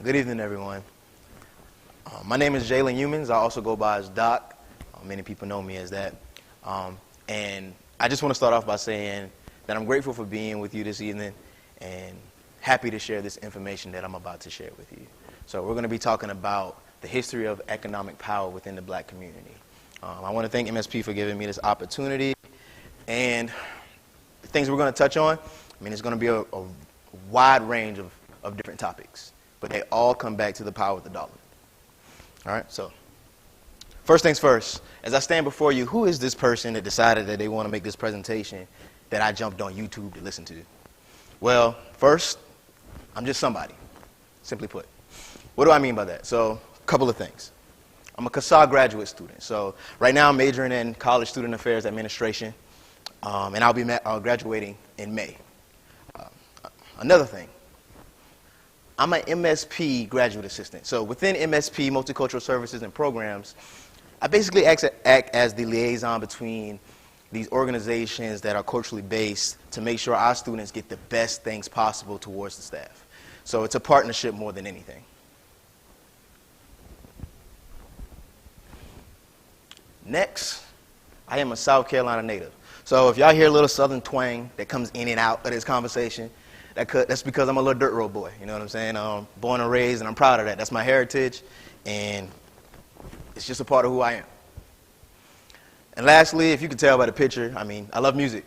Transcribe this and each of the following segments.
Good evening, everyone. My name is Jalen Youmans. I also go by as Doc. Many people know me as that. And I just want to start off by saying that I'm grateful for being with you this evening and happy to share this information that I'm about to share with you. So we're going to be talking about the history of economic power within the black community. I want to thank MSP for giving me this opportunity. And the things we're going to touch on, it's going to be a wide range of different topics, but they all come back to the power of the dollar. All right, so first things first, as I stand before you, who is this person that decided that they want to make this presentation that I jumped on YouTube to listen to? Well, first, I'm just somebody, simply put. What do I mean by that? So, a couple of things. I'm a CASA graduate student. So, right now I'm majoring in College Student Affairs Administration, and I'll be graduating in May. Another thing, I'm an MSP graduate assistant. So within MSP, Multicultural Services and Programs, I basically act as the liaison between these organizations that are culturally based to make sure our students get the best things possible towards the staff. So it's a partnership more than anything. Next, I am a South Carolina native. So if y'all hear a little southern twang that comes in and out of this conversation, that's because I'm a little dirt road boy, you know what I'm saying? Born and raised, and I'm proud of that. That's my heritage, and it's just a part of who I am. And lastly, if you can tell by the picture, I love music.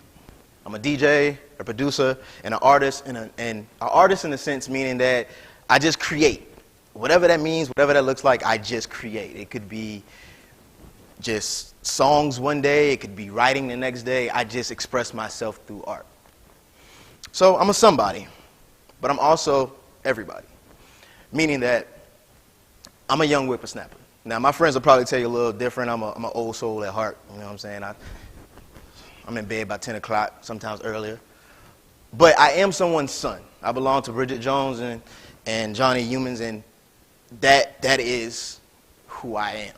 I'm a DJ, a producer, and an artist, and an artist in the sense meaning that I just create. Whatever that means, whatever that looks like, I just create. It could be just songs one day, it could be writing the next day. I just express myself through art. So I'm a somebody, but I'm also everybody, meaning that I'm a young whippersnapper. Now, my friends will probably tell you a little different. I'm an old soul at heart, you know what I'm saying? I'm in bed by 10 o'clock, sometimes earlier. But I am someone's son. I belong to Bridget Jones and Johnny Youmans, and that is who I am.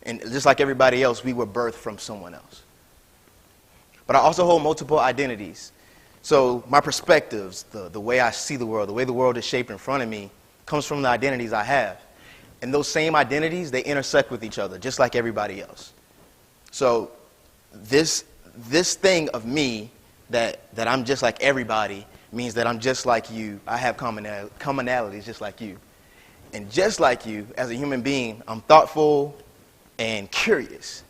And just like everybody else, we were birthed from someone else. But I also hold multiple identities. So my perspectives, the way I see the world, the way the world is shaped in front of me, comes from the identities I have. And those same identities, they intersect with each other, just like everybody else. So this thing of me, that I'm just like everybody, means that I'm just like you. I have commonalities just like you. And just like you, as a human being, I'm thoughtful and curious.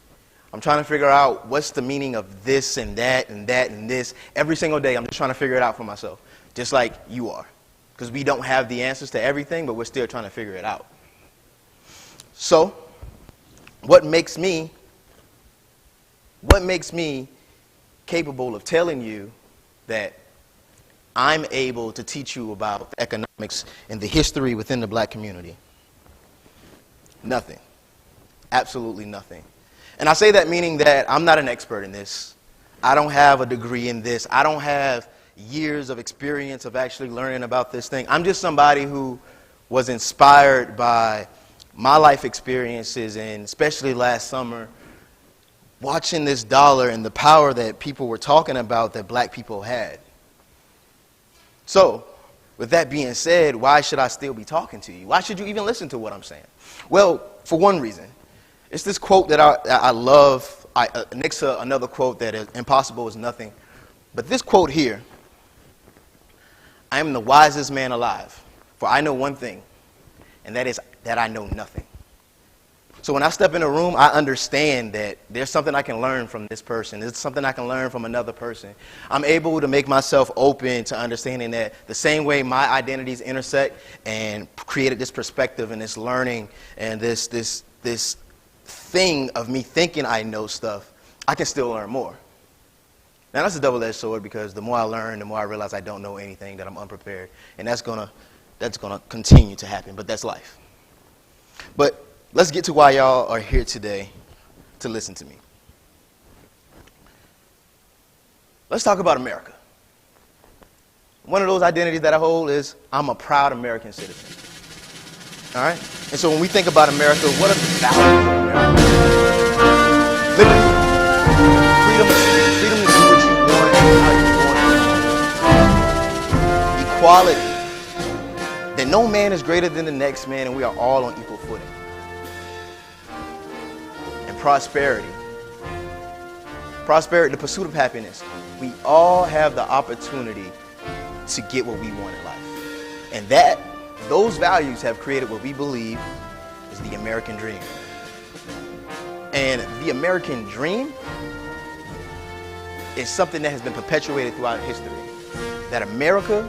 I'm trying to figure out what's the meaning of this and that and that and this. Every single day, I'm just trying to figure it out for myself, just like you are. Because we don't have the answers to everything, but we're still trying to figure it out. So, what makes me capable of telling you that I'm able to teach you about economics and the history within the black community? Nothing. Absolutely nothing. And I say that meaning that I'm not an expert in this. I don't have a degree in this. I don't have years of experience of actually learning about this thing. I'm just somebody who was inspired by my life experiences, and especially last summer, watching this dollar and the power that people were talking about that black people had. So, with that being said, why should I still be talking to you? Why should you even listen to what I'm saying? Well, for one reason. It's this quote that I love, next to another quote that is impossible is nothing. But this quote here, I am the wisest man alive, for I know one thing, and that is that I know nothing. So when I step in a room, I understand that there's something I can learn from this person. There's something I can learn from another person. I'm able to make myself open to understanding that the same way my identities intersect and created this perspective and this learning and this thing of me thinking I know stuff, I can still learn more. Now that's a double-edged sword, because the more I learn, the more I realize I don't know anything, that I'm unprepared, and that's gonna continue to happen. But that's life. But let's get to why y'all are here today to listen to me. Let's talk about America. One of those identities that I hold is I'm a proud American citizen. All right? And so when we think about America, what are the values of America? Liberty. Freedom to do what you want and how you want it. Equality. that no man is greater than the next man, and we are all on equal footing. And prosperity, the pursuit of happiness, we all have the opportunity to get what we want in life. And those values have created what we believe is the American dream. And the American dream is something that has been perpetuated throughout history. That America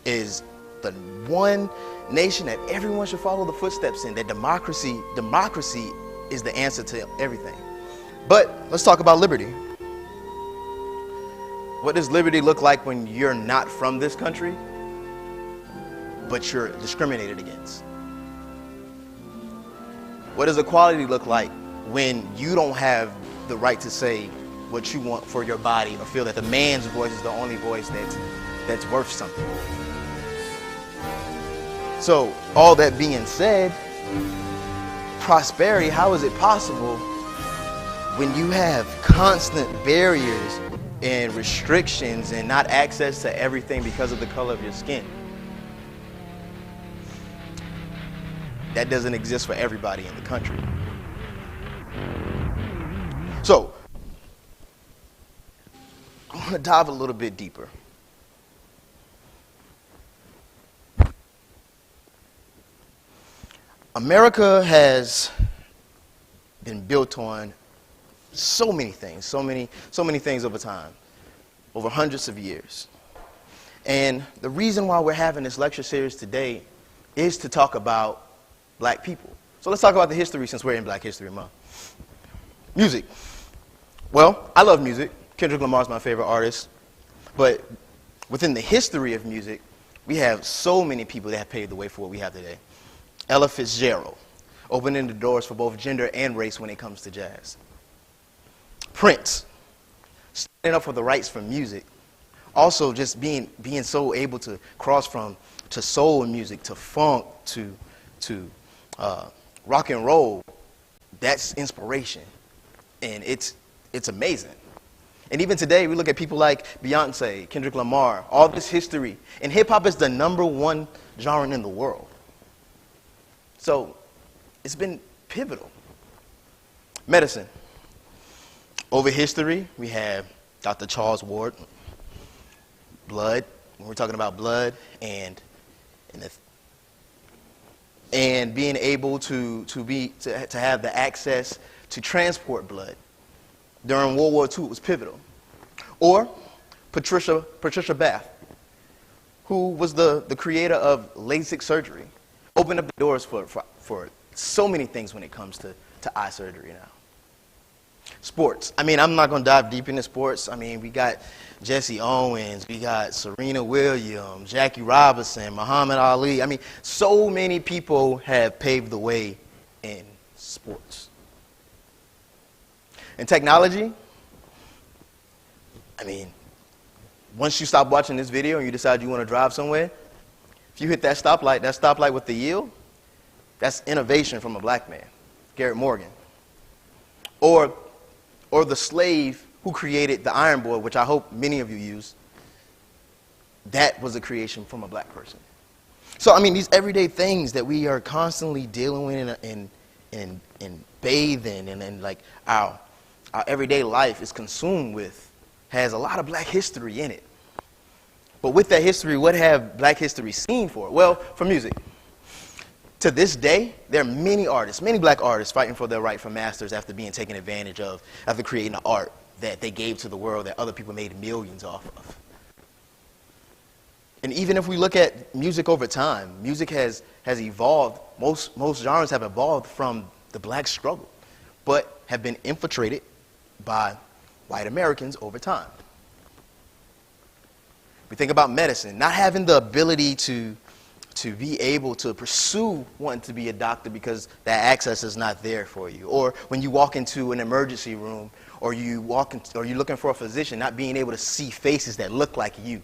is the one nation that everyone should follow the footsteps in. That democracy is the answer to everything. But let's talk about liberty. What does liberty look like when you're not from this country, but you're discriminated against? What does equality look like when you don't have the right to say what you want for your body, or feel that the man's voice is the only voice that's worth something? So, all that being said, prosperity, how is it possible when you have constant barriers and restrictions and not access to everything because of the color of your skin? That doesn't exist for everybody in the country. So, I want to dive a little bit deeper. America has been built on so many things, so many things over time, over hundreds of years. And the reason why we're having this lecture series today is to talk about black people. So let's talk about the history, since we're in Black History Month. Music. Well, I love music. Kendrick Lamar is my favorite artist. But within the history of music, we have so many people that have paved the way for what we have today. Ella Fitzgerald, opening the doors for both gender and race when it comes to jazz. Prince, standing up for the rights for music. Also just being so able to cross to soul music, to funk, to rock and roll. That's inspiration. And it's amazing. And even today, we look at people like Beyonce, Kendrick Lamar, all this history. And hip-hop is the #1 genre in the world. So it's been pivotal. Medicine. Over history, we have Dr. Charles Ward. Blood. When we're talking about blood and being able to have the access to transport blood. During World War II, it was pivotal. Or Patricia Bath, who was the creator of LASIK surgery, opened up the doors for so many things when it comes to eye surgery now. Sports. I mean, I'm not going to dive deep into sports. I mean, we got Jesse Owens, we got Serena Williams, Jackie Robinson, Muhammad Ali. I mean, so many people have paved the way in sports. And technology, I mean, once you stop watching this video and you decide you want to drive somewhere, if you hit that stoplight with the yield, that's innovation from a black man, Garrett Morgan. Or the slave who created the iron board, which I hope many of you use, that was a creation from a black person. So, I mean, these everyday things that we are constantly dealing with and bathing and like our everyday life is consumed with has a lot of black history in it. But with that history, what have black history seen for it? Well, for music. To this day, there are many artists, many black artists fighting for their right for masters after being taken advantage of, after creating an art that they gave to the world that other people made millions off of. And even if we look at music over time, music has evolved. Most genres have evolved from the black struggle, but have been infiltrated by white Americans over time. We think about medicine, not having the ability to be able to pursue wanting to be a doctor because that access is not there for you. Or when you walk into an emergency room, or you're looking for a physician, not being able to see faces that look like you.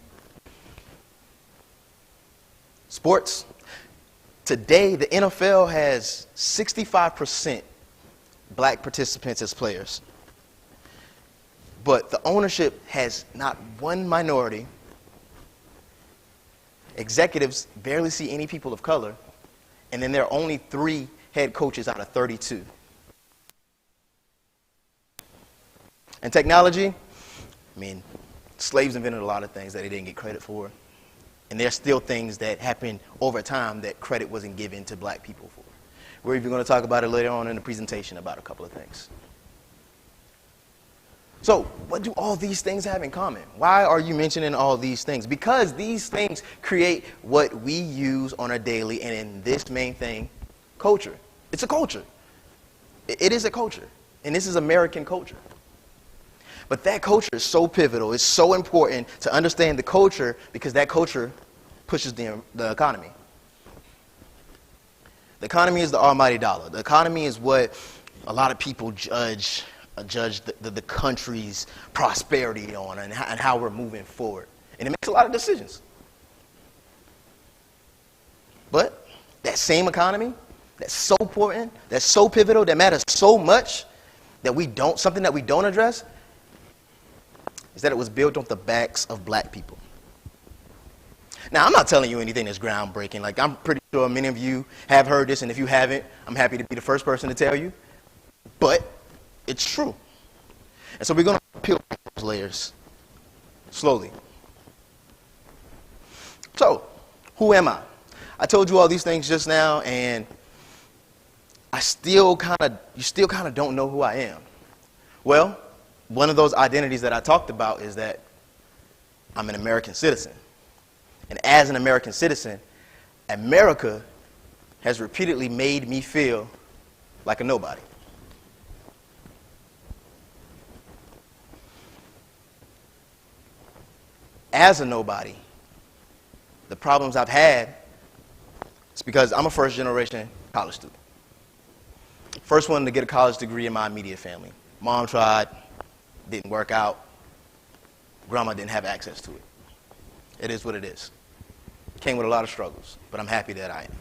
Sports. Today, the NFL has 65% black participants as players. But the ownership has not one minority Executives barely see any people of color, and then there are only 3 head coaches out of 32. And technology, I mean, slaves invented a lot of things that they didn't get credit for. And there's still things that happened over time that credit wasn't given to black people for. We're even going to talk about it later on in the presentation about a couple of things. So, what do all these things have in common? Why are you mentioning all these things? Because these things create what we use on a daily, and in this main thing, culture. It's a culture. It is a culture. And this is American culture. But that culture is so pivotal. It's so important to understand the culture because that culture pushes the economy. The economy is the almighty dollar. The economy is what a lot of people judge the country's prosperity on and how we're moving forward. And it makes a lot of decisions. But that same economy, that's so important, that's so pivotal, that matters so much, something that we don't address, is that it was built off the backs of black people. Now, I'm not telling you anything that's groundbreaking. Like, I'm pretty sure many of you have heard this, and if you haven't, I'm happy to be the first person to tell you. But it's true. And so we're going to peel back those layers slowly. So, who am I? I told you all these things just now, and you still kind of don't know who I am. Well, one of those identities that I talked about is that I'm an American citizen. And as an American citizen, America has repeatedly made me feel like a nobody. As a nobody, the problems I've had is because I'm a first-generation college student. First one to get a college degree in my immediate family. Mom tried, didn't work out. Grandma didn't have access to it. It is what it is. Came with a lot of struggles, but I'm happy that I am.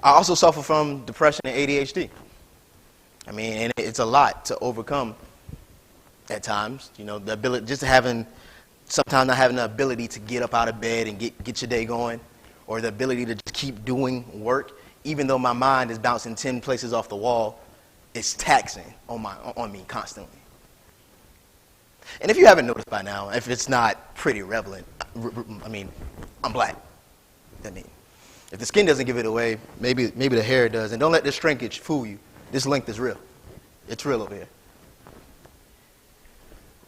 I also suffer from depression and ADHD. I mean, and it's a lot to overcome at times. You know, the ability, sometimes not having the ability to get up out of bed and get your day going, or the ability to just keep doing work, even though my mind is bouncing 10 places off the wall, it's taxing on me constantly. And if you haven't noticed by now, if it's not pretty relevant, I mean, I'm black. I mean, if the skin doesn't give it away, maybe the hair does. And don't let this shrinkage fool you. This length is real. It's real over here.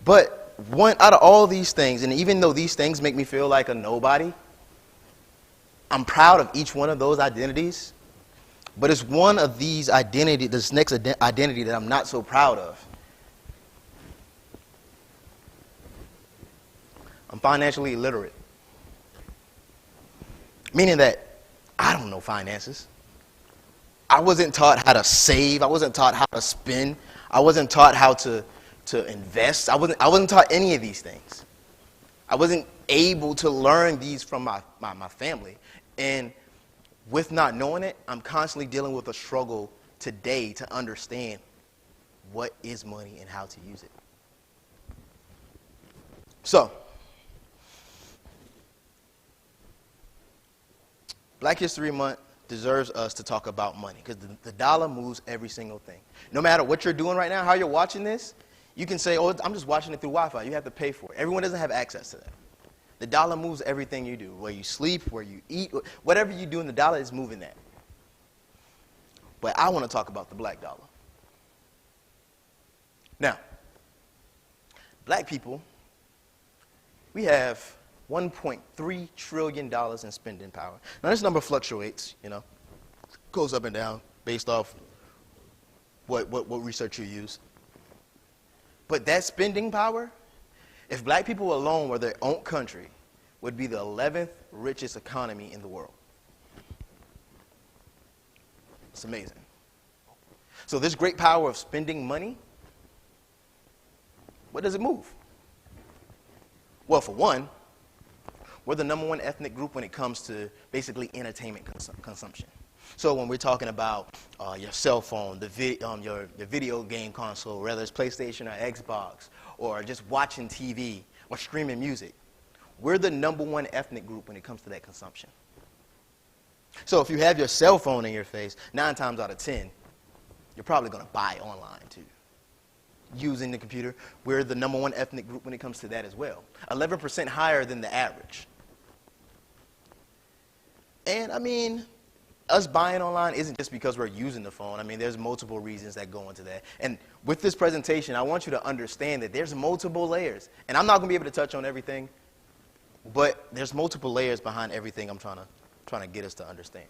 But one out of all these things, and even though these things make me feel like a nobody, I'm proud of each one of those identities. But it's one of these this next identity that I'm not so proud of. I'm financially illiterate. Meaning that I don't know finances. I wasn't taught how to save. I wasn't taught how to spend. I wasn't taught how to invest. I wasn't taught any of these things. I wasn't able to learn these from my family. And with not knowing it, I'm constantly dealing with a struggle today to understand what is money and how to use it. So, Black History Month deserves us to talk about money because the dollar moves every single thing. No matter what you're doing right now, how you're watching this, you can say, oh, I'm just watching it through Wi-Fi. You have to pay for it. Everyone doesn't have access to that. The dollar moves everything you do, where you sleep, where you eat, whatever you do in the dollar is moving that. But I want to talk about the black dollar. Now, black people, we have $1.3 trillion in spending power. Now, this number fluctuates, goes up and down based off what research you use. But that spending power, if black people alone were their own country, would be the 11th richest economy in the world. It's amazing. So this great power of spending money, what does it move? Well, for one, we're the #1 ethnic group when it comes to basically entertainment consumption. So when we're talking about your cell phone, your video game console, whether it's PlayStation or Xbox, or just watching TV or streaming music, we're the #1 ethnic group when it comes to that consumption. So if you have your cell phone in your face, 9 times out of 10, you're probably going to buy online too. Using the computer, we're the #1 ethnic group when it comes to that as well. 11% higher than the average. And I mean, us buying online isn't just because we're using the phone. I mean, there's multiple reasons that go into that. And with this presentation, I want you to understand that there's multiple layers. And I'm not going to be able to touch on everything, but there's multiple layers behind everything I'm trying to get us to understand.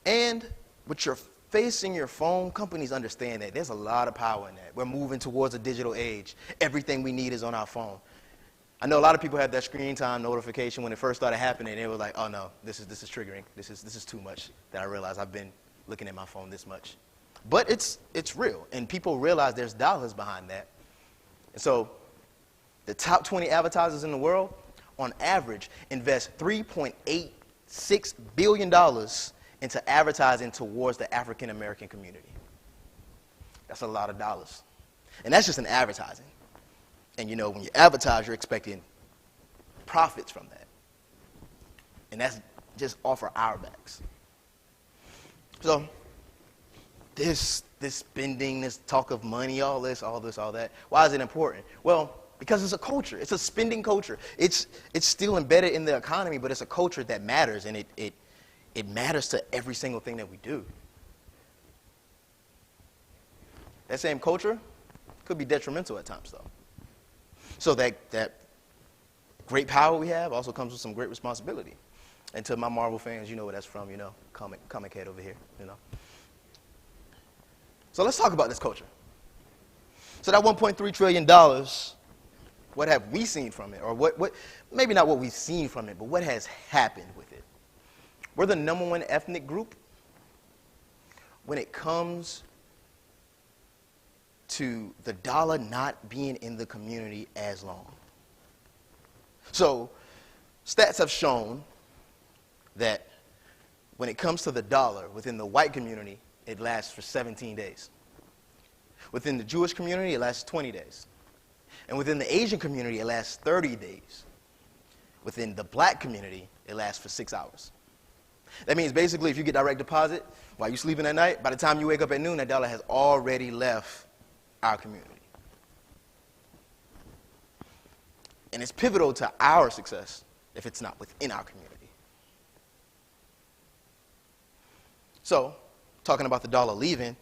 And with your facing your phone, companies understand that there's a lot of power in that. We're moving towards a digital age. Everything we need is on our phone. I know a lot of people had that screen time notification when it first started happening. They were like, oh no, this is triggering. This is too much, that I realize I've been looking at my phone this much. But it's real, and people realize there's dollars behind that. And so the top 20 advertisers in the world, on average, invest $3.86 billion into advertising towards the African American community. That's a lot of dollars. And that's just in advertising. And you know, when you advertise, you're expecting profits from that. And that's just off of our backs. So this spending, this talk of money, all this, all that, why is it important? Well, because it's a culture. It's a spending culture. It's still embedded in the economy, but it's a culture that matters, and it matters to every single thing that we do. That same culture could be detrimental at times, though. So that great power we have also comes with some great responsibility. And to my Marvel fans, you know where that's from, you know, comic head over here, you know. So let's talk about this culture. So that $1.3 trillion, what have we seen from it? Or what maybe not what we've seen from it, but what has happened with it? We're the #1 ethnic group when it comes to the dollar not being in the community as long. So stats have shown that when it comes to the dollar within the white community, it lasts for 17 days. Within the Jewish community, it lasts 20 days. And within the Asian community, it lasts 30 days. Within the black community, it lasts for 6 hours. That means basically if you get direct deposit while you're sleeping at night, by the time you wake up at noon, that dollar has already left our community. And it's pivotal to our success if it's not within our community. So, talking about the dollar leaving,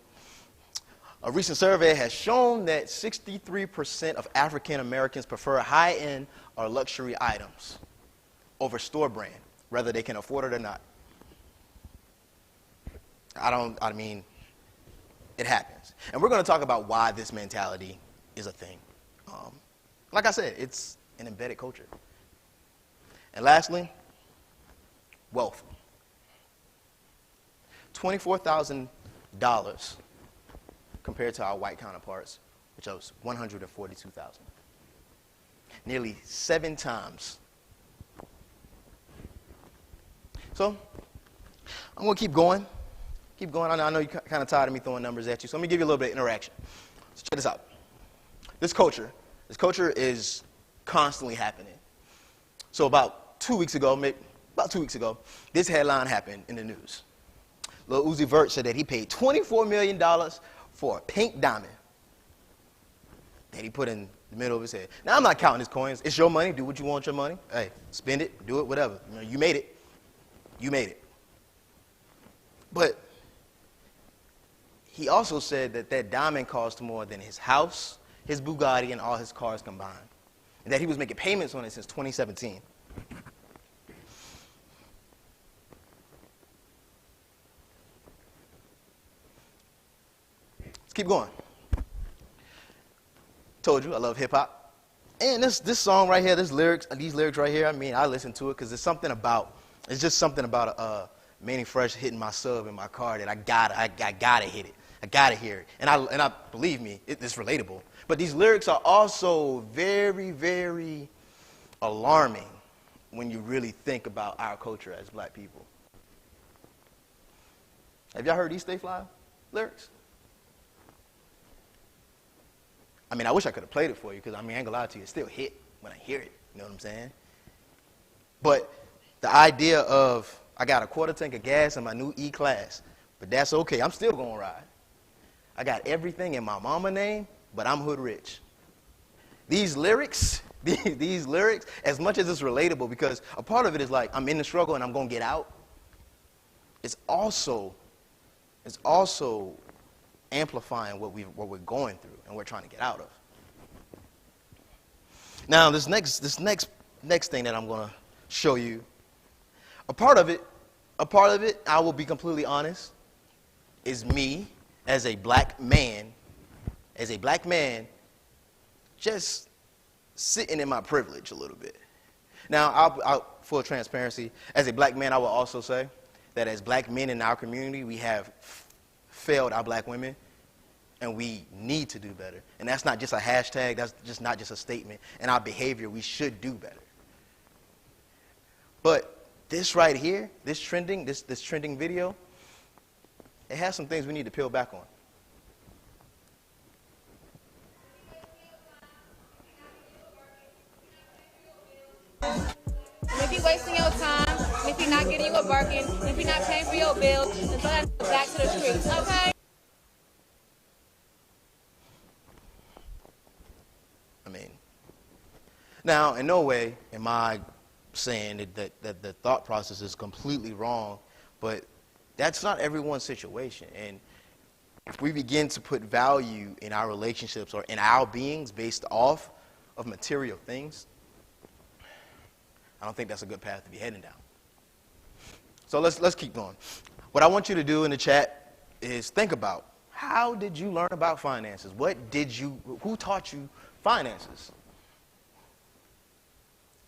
a recent survey has shown that 63% of African Americans prefer high-end or luxury items over store brand, whether they can afford it or not. I mean, it happens. And we're going to talk about why this mentality is a thing. Like I said, it's an embedded culture. And lastly, wealth. $24,000 compared to our white counterparts, which was $142,000. Nearly 7 times. So, I'm going to keep going. Keep going. I know you're kind of tired of me throwing numbers at you, so let me give you a little bit of interaction. So check this out. This culture is constantly happening. So about 2 weeks ago, this headline happened in the news. Lil Uzi Vert said that he paid $24 million for a pink diamond that he put in the middle of his head. Now, I'm not counting his coins. It's your money. Do what you want with your money. Hey, spend it, do it, whatever. You know, you made it. You made it. But he also said that that diamond cost more than his house, his Bugatti, and all his cars combined. And that he was making payments on it since 2017. Let's keep going. Told you I love hip hop. And this song right here, these lyrics right here, I mean, I listen to it because it's just something about Manny Fresh hitting my sub in my car that I gotta hit it. I gotta hear it. And I believe me, it's relatable. But these lyrics are also very, very alarming when you really think about our culture as black people. Have y'all heard these Stay Fly lyrics? I mean, I wish I could have played it for you because, I mean, I ain't gonna lie to you, it still hit when I hear it. You know what I'm saying? But the idea of I got a quarter tank of gas in my new E-Class, but that's okay. I'm still going to ride. I got everything in my mama name, but I'm hood rich. These lyrics, these lyrics, as much as it's relatable, because a part of it is like I'm in the struggle and I'm going to get out, it's also amplifying what we're going through and we're trying to get out of. Now, this next thing that I'm going to show you, a part of it, I will be completely honest, is me as a black man, just sitting in my privilege a little bit. Now, I'll full transparency, as a black man, I will also say that as black men in our community, we have failed our black women, and we need to do better. And that's not just a hashtag, that's just not just a statement. In our behavior, we should do better. But this right here, this trending video, it has some things we need to peel back on. If you're wasting your time, if you're not getting you a Birkin, if you're not paying for your bills, then throw that back to the streets, okay? I mean, now, in no way am I saying that the thought process is completely wrong, but that's not everyone's situation. And if we begin to put value in our relationships or in our beings based off of material things, I don't think that's a good path to be heading down. So let's keep going. What I want you to do in the chat is think about, how did you learn about finances? Who taught you finances?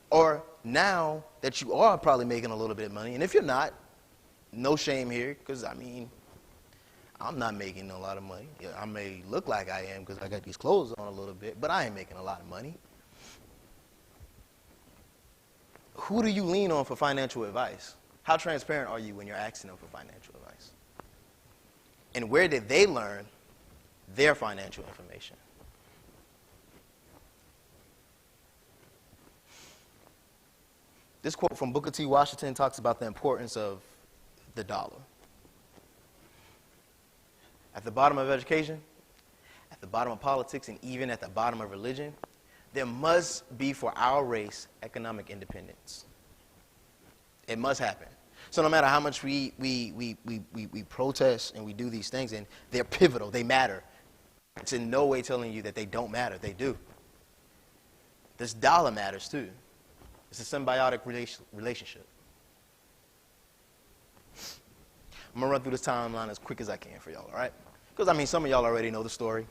Or now that you are probably making a little bit of money, and if you're not, no shame here, because I mean, I'm not making a lot of money. I may look like I am because I got these clothes on a little bit, but I ain't making a lot of money. Who do you lean on for financial advice? How transparent are you when you're asking them for financial advice? And where did they learn their financial information? This quote from Booker T. Washington talks about the importance of the dollar. At the bottom of education, at the bottom of politics, and even at the bottom of religion, there must be for our race economic independence. It must happen. So no matter how much we protest and we do these things, and they're pivotal, they matter. It's in no way telling you that they don't matter. They do. This dollar matters too. It's a symbiotic relationship. I'm going to run through this timeline as quick as I can for y'all, all right? Because, I mean, some of y'all already know the story,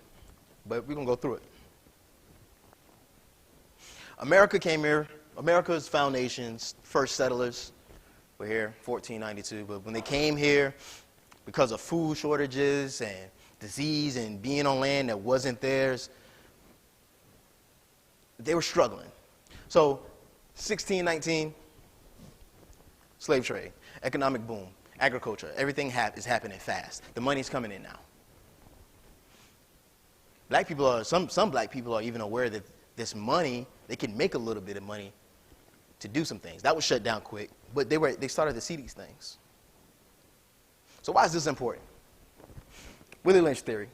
but we're going to go through it. America came here. America's foundations, first settlers were here, 1492. But when they came here, because of food shortages and disease and being on land that wasn't theirs, they were struggling. So 1619, slave trade, economic boom, agriculture, everything is happening fast. The money's coming in now. Black people are, some black people are even aware that this money, they can make a little bit of money to do some things. That was shut down quick, but they started to see these things. So why is this important? Willie Lynch theory.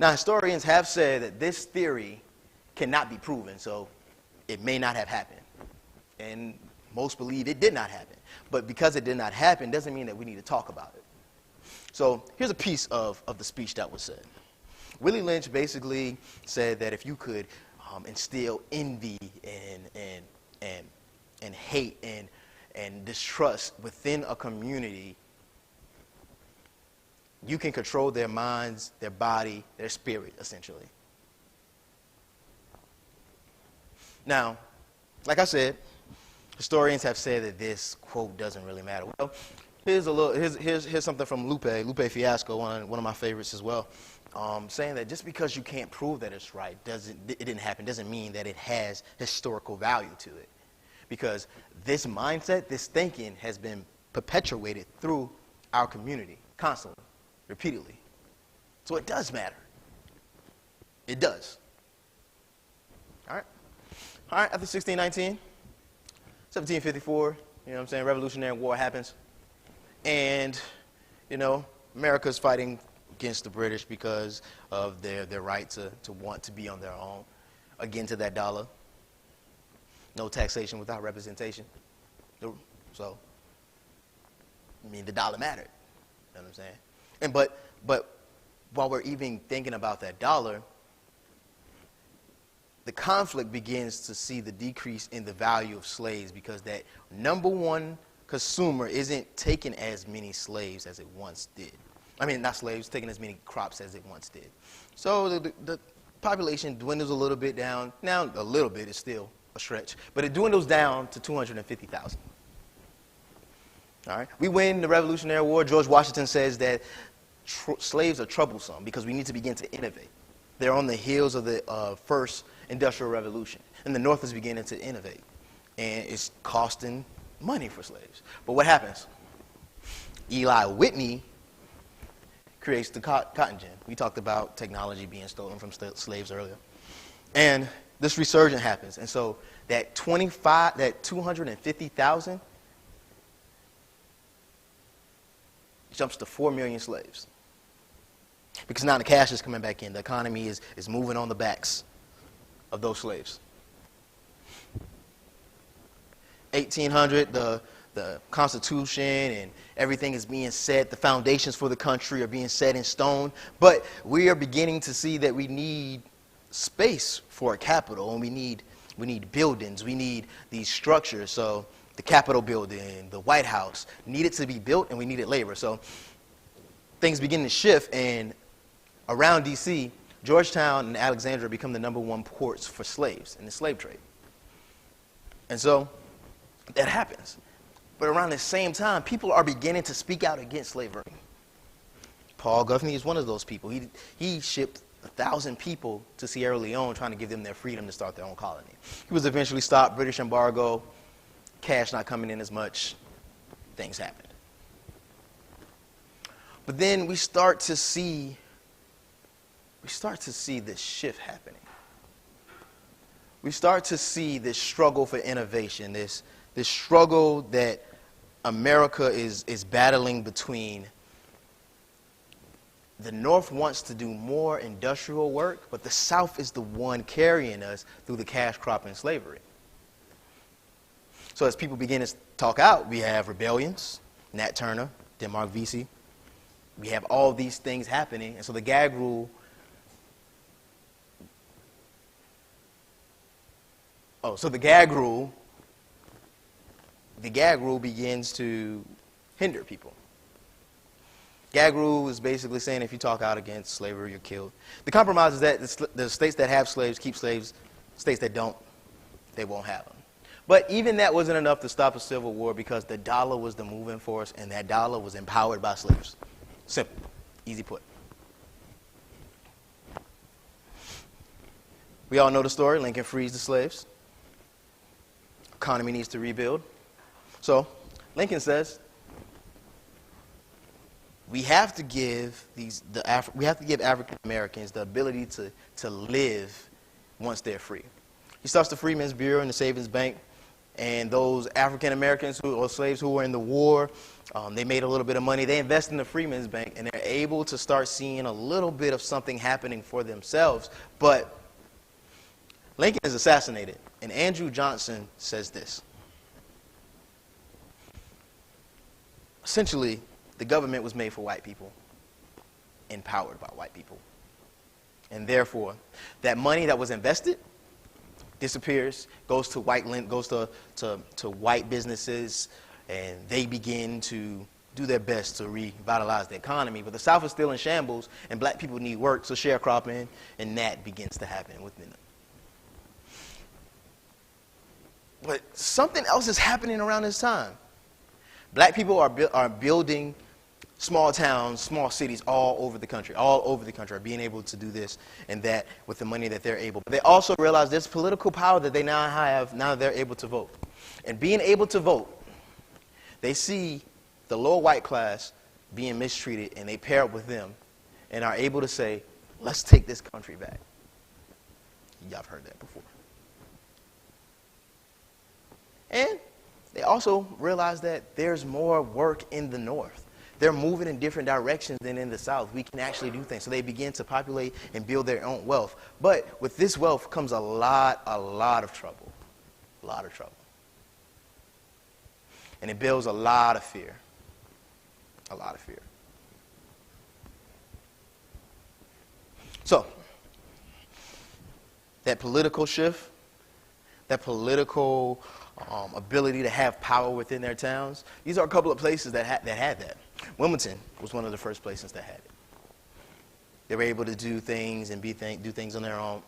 Now, historians have said that this theory cannot be proven, so it may not have happened. And most believe it did not happen. But because it did not happen doesn't mean that we need to talk about it. So here's a piece of the speech that was said. Willie Lynch basically said that if you could instill envy and hate and distrust within a community, you can control their minds, their body, their spirit, essentially. Now, like I said, historians have said that this quote doesn't really matter. Well, here's something from Lupe Fiasco, one of my favorites as well, saying that just because you can't prove that it's right, it didn't happen, doesn't mean that it has historical value to it. Because this mindset, this thinking has been perpetuated through our community constantly, repeatedly. So it does matter. It does. All right? All right, after 1619, 1754, you know what I'm saying, Revolutionary War happens. And, you know, America's fighting against the British because of their right to want to be on their own. Again, to that dollar. No taxation without representation. So, I mean, the dollar mattered. You know what I'm saying? And but while we're even thinking about that dollar, the conflict begins to see the decrease in the value of slaves because that number one consumer isn't taking as many slaves as it once did. I mean, not slaves, taking as many crops as it once did. So the population dwindles a little bit down. Now, a little bit is still a stretch, but it dwindles down to 250,000. All right? We win the Revolutionary War. George Washington says that slaves are troublesome because we need to begin to innovate. They're on the heels of the first Industrial Revolution, and the North is beginning to innovate, and it's costing money for slaves. But what happens? Eli Whitney creates the cotton gin. We talked about technology being stolen from slaves earlier. And this resurgence happens. And so that 250,000 jumps to 4 million slaves. Because now the cash is coming back in. The economy is moving on the backs of those slaves. 1800, the Constitution and everything is being set. The foundations for the country are being set in stone. But we are beginning to see that we need space for a capital, and we need buildings. We need these structures. So the Capitol building, the White House needed to be built, and we needed labor. So things begin to shift, and around D.C., Georgetown and Alexandria become the #1 ports for slaves in the slave trade. And so that happens. But around the same time, people are beginning to speak out against slavery. Paul Guthrie is one of those people. He shipped 1,000 people to Sierra Leone trying to give them their freedom to start their own colony. He was eventually stopped, British embargo, cash not coming in as much, things happened. But then we start to see this shift happening. We start to see this struggle for innovation, this struggle that America is battling between. The North wants to do more industrial work, but the South is the one carrying us through the cash crop and slavery. So as people begin to talk out, we have rebellions, Nat Turner, Denmark Vesey. We have all these things happening, and so the gag rule. So the gag rule begins to hinder people. Gag rule is basically saying if you talk out against slavery, you're killed. The compromise is that the states that have slaves keep slaves. States that don't, they won't have them. But even that wasn't enough to stop a civil war because the dollar was the moving force, and that dollar was empowered by slaves. Simple, easy put. We all know the story. Lincoln frees the slaves. Economy needs to rebuild. So Lincoln says we have to give African Americans the ability to live once they're free. He starts the Freedmen's Bureau and the Savings Bank, and those African Americans or slaves who were in the war, they made a little bit of money. They invest in the Freedmen's Bank, and they're able to start seeing a little bit of something happening for themselves. But Lincoln is assassinated, and Andrew Johnson says this. Essentially, the government was made for white people, empowered by white people. And therefore, that money that was invested disappears, goes to white businesses, and they begin to do their best to revitalize the economy. But the South is still in shambles, and black people need work, so sharecropping and that begins to happen within them. But something else is happening around this time. Black people are building small towns, small cities all over the country, are being able to do this and that with the money that they're able. But they also realize there's political power that they now have, now they're able to vote. And being able to vote, they see the lower white class being mistreated, and they pair up with them and are able to say, let's take this country back. Y'all have heard that before. also realized that there's more work in the North. They're moving in different directions than in the South. We can actually do things. So they begin to populate and build their own wealth. But with this wealth comes a lot of trouble. A lot of trouble. And it builds a lot of fear. A lot of fear. So, that political shift, that political ability to have power within their towns, these are a couple of places that had that. Wilmington was one of the first places that had it. They were able to do things and do things on their own.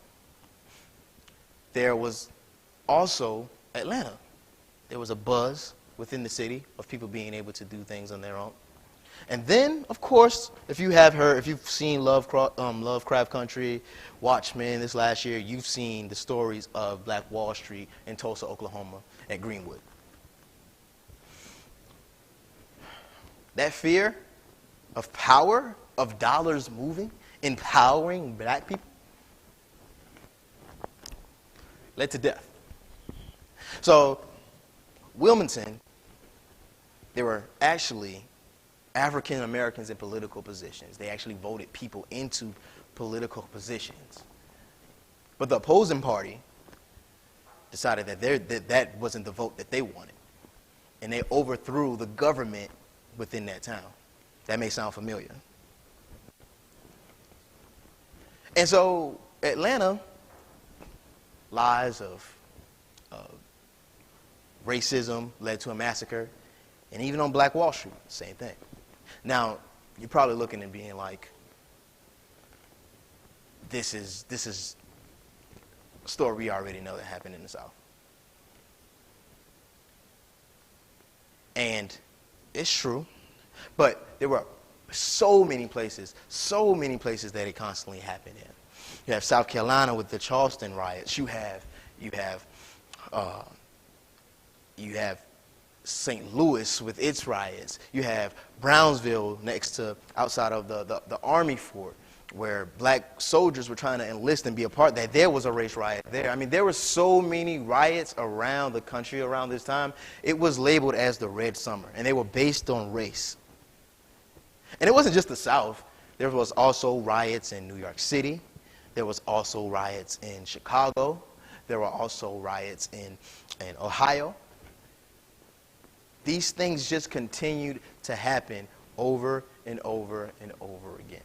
There was also Atlanta. There was a buzz within the city of people being able to do things on their own. And then, of course, if you've seen Lovecraft Country, Watchmen this last year, you've seen the stories of Black Wall Street in Tulsa, Oklahoma, at Greenwood. That fear of power, of dollars moving, empowering black people, led to death. So, Wilmington, there were actually African Americans in political positions. They actually voted people into political positions. But the opposing party decided that wasn't the vote that they wanted. And they overthrew the government within that town. That may sound familiar. And so Atlanta, lies of racism led to a massacre. And even on Black Wall Street, same thing. Now, you're probably looking and being like, this is a story we already know that happened in the South. And it's true, but there were so many places that it constantly happened in. You have South Carolina with the Charleston riots. You have St. Louis with its riots. You have Brownsville outside of the Army fort, where black soldiers were trying to enlist and be a part of that. There was a race riot there. I mean, there were so many riots around the country around this time. It was labeled as the Red Summer, and they were based on race. And it wasn't just the South. There was also riots in New York City. There was also riots in Chicago. There were also riots in Ohio. These things just continued to happen over and over and over again.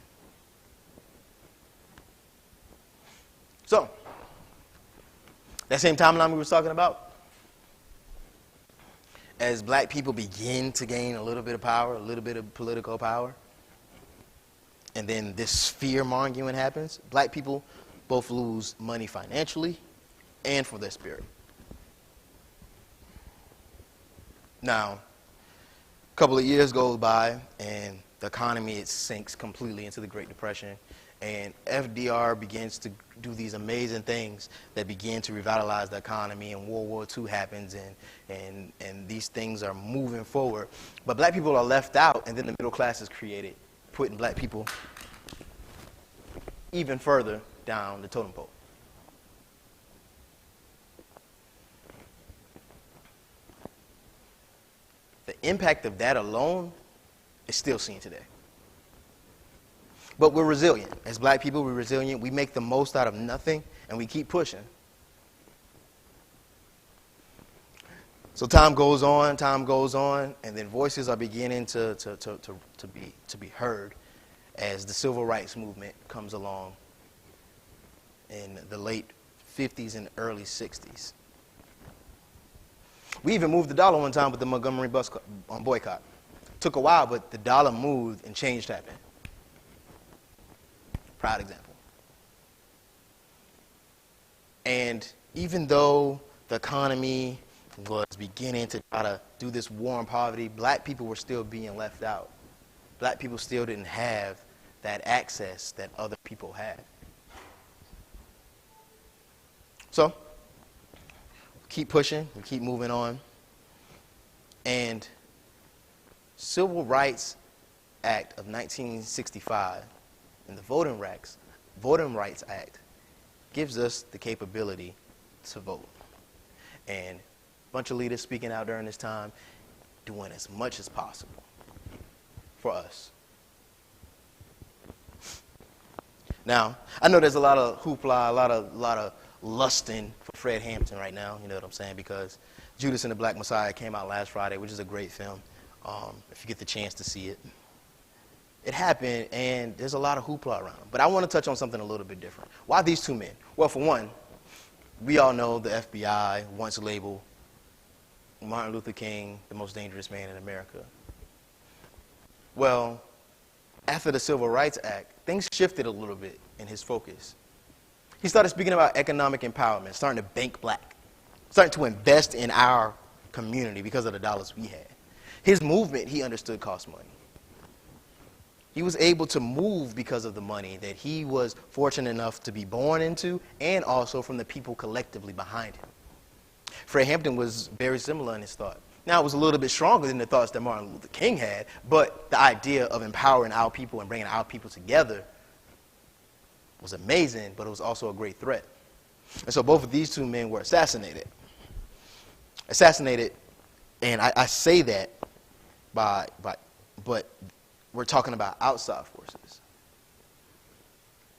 So, that same timeline we were talking about, as black people begin to gain a little bit of power, a little bit of political power, and then this fear-mongering happens, black people both lose money financially and for their spirit. Now, a couple of years goes by, and the economy, it sinks completely into the Great Depression, and FDR begins to do these amazing things that begin to revitalize the economy, and World War II happens, and these things are moving forward. But black people are left out, and then the middle class is created, putting black people even further down the totem pole. The impact of that alone is still seen today. But we're resilient. As black people, we're resilient. We make the most out of nothing, and we keep pushing. So time goes on, and then voices are beginning to be heard as the civil rights movement comes along in the late 50s and early 60s. We even moved the dollar one time with the Montgomery bus boycott. Took a while, but the dollar moved and change happened. Proud example. And even though the economy was beginning to try to do this war on poverty, black people were still being left out. Black people still didn't have that access that other people had. So, keep pushing, we keep moving on. And Civil Rights Act of 1965 and the Voting Rights Act gives us the capability to vote. And bunch of leaders speaking out during this time, doing as much as possible for us. Now, I know there's a lot of hoopla, a lot of lusting for Fred Hampton right now, you know what I'm saying, because Judas and the Black Messiah came out last Friday, which is a great film, if you get the chance to see it. It happened, and there's a lot of hoopla around. But I want to touch on something a little bit different. Why these two men? Well, for one, we all know the FBI once labeled Martin Luther King the most dangerous man in America. Well, after the Civil Rights Act, things shifted a little bit in his focus. He started speaking about economic empowerment, starting to bank black, starting to invest in our community because of the dollars we had. His movement, he understood, cost money. He was able to move because of the money that he was fortunate enough to be born into, and also from the people collectively behind him. Fred Hampton was very similar in his thought. Now, it was a little bit stronger than the thoughts that Martin Luther King had, but the idea of empowering our people and bringing our people together was amazing, but it was also a great threat. And so both of these two men were assassinated. And I say that but we're talking about outside forces.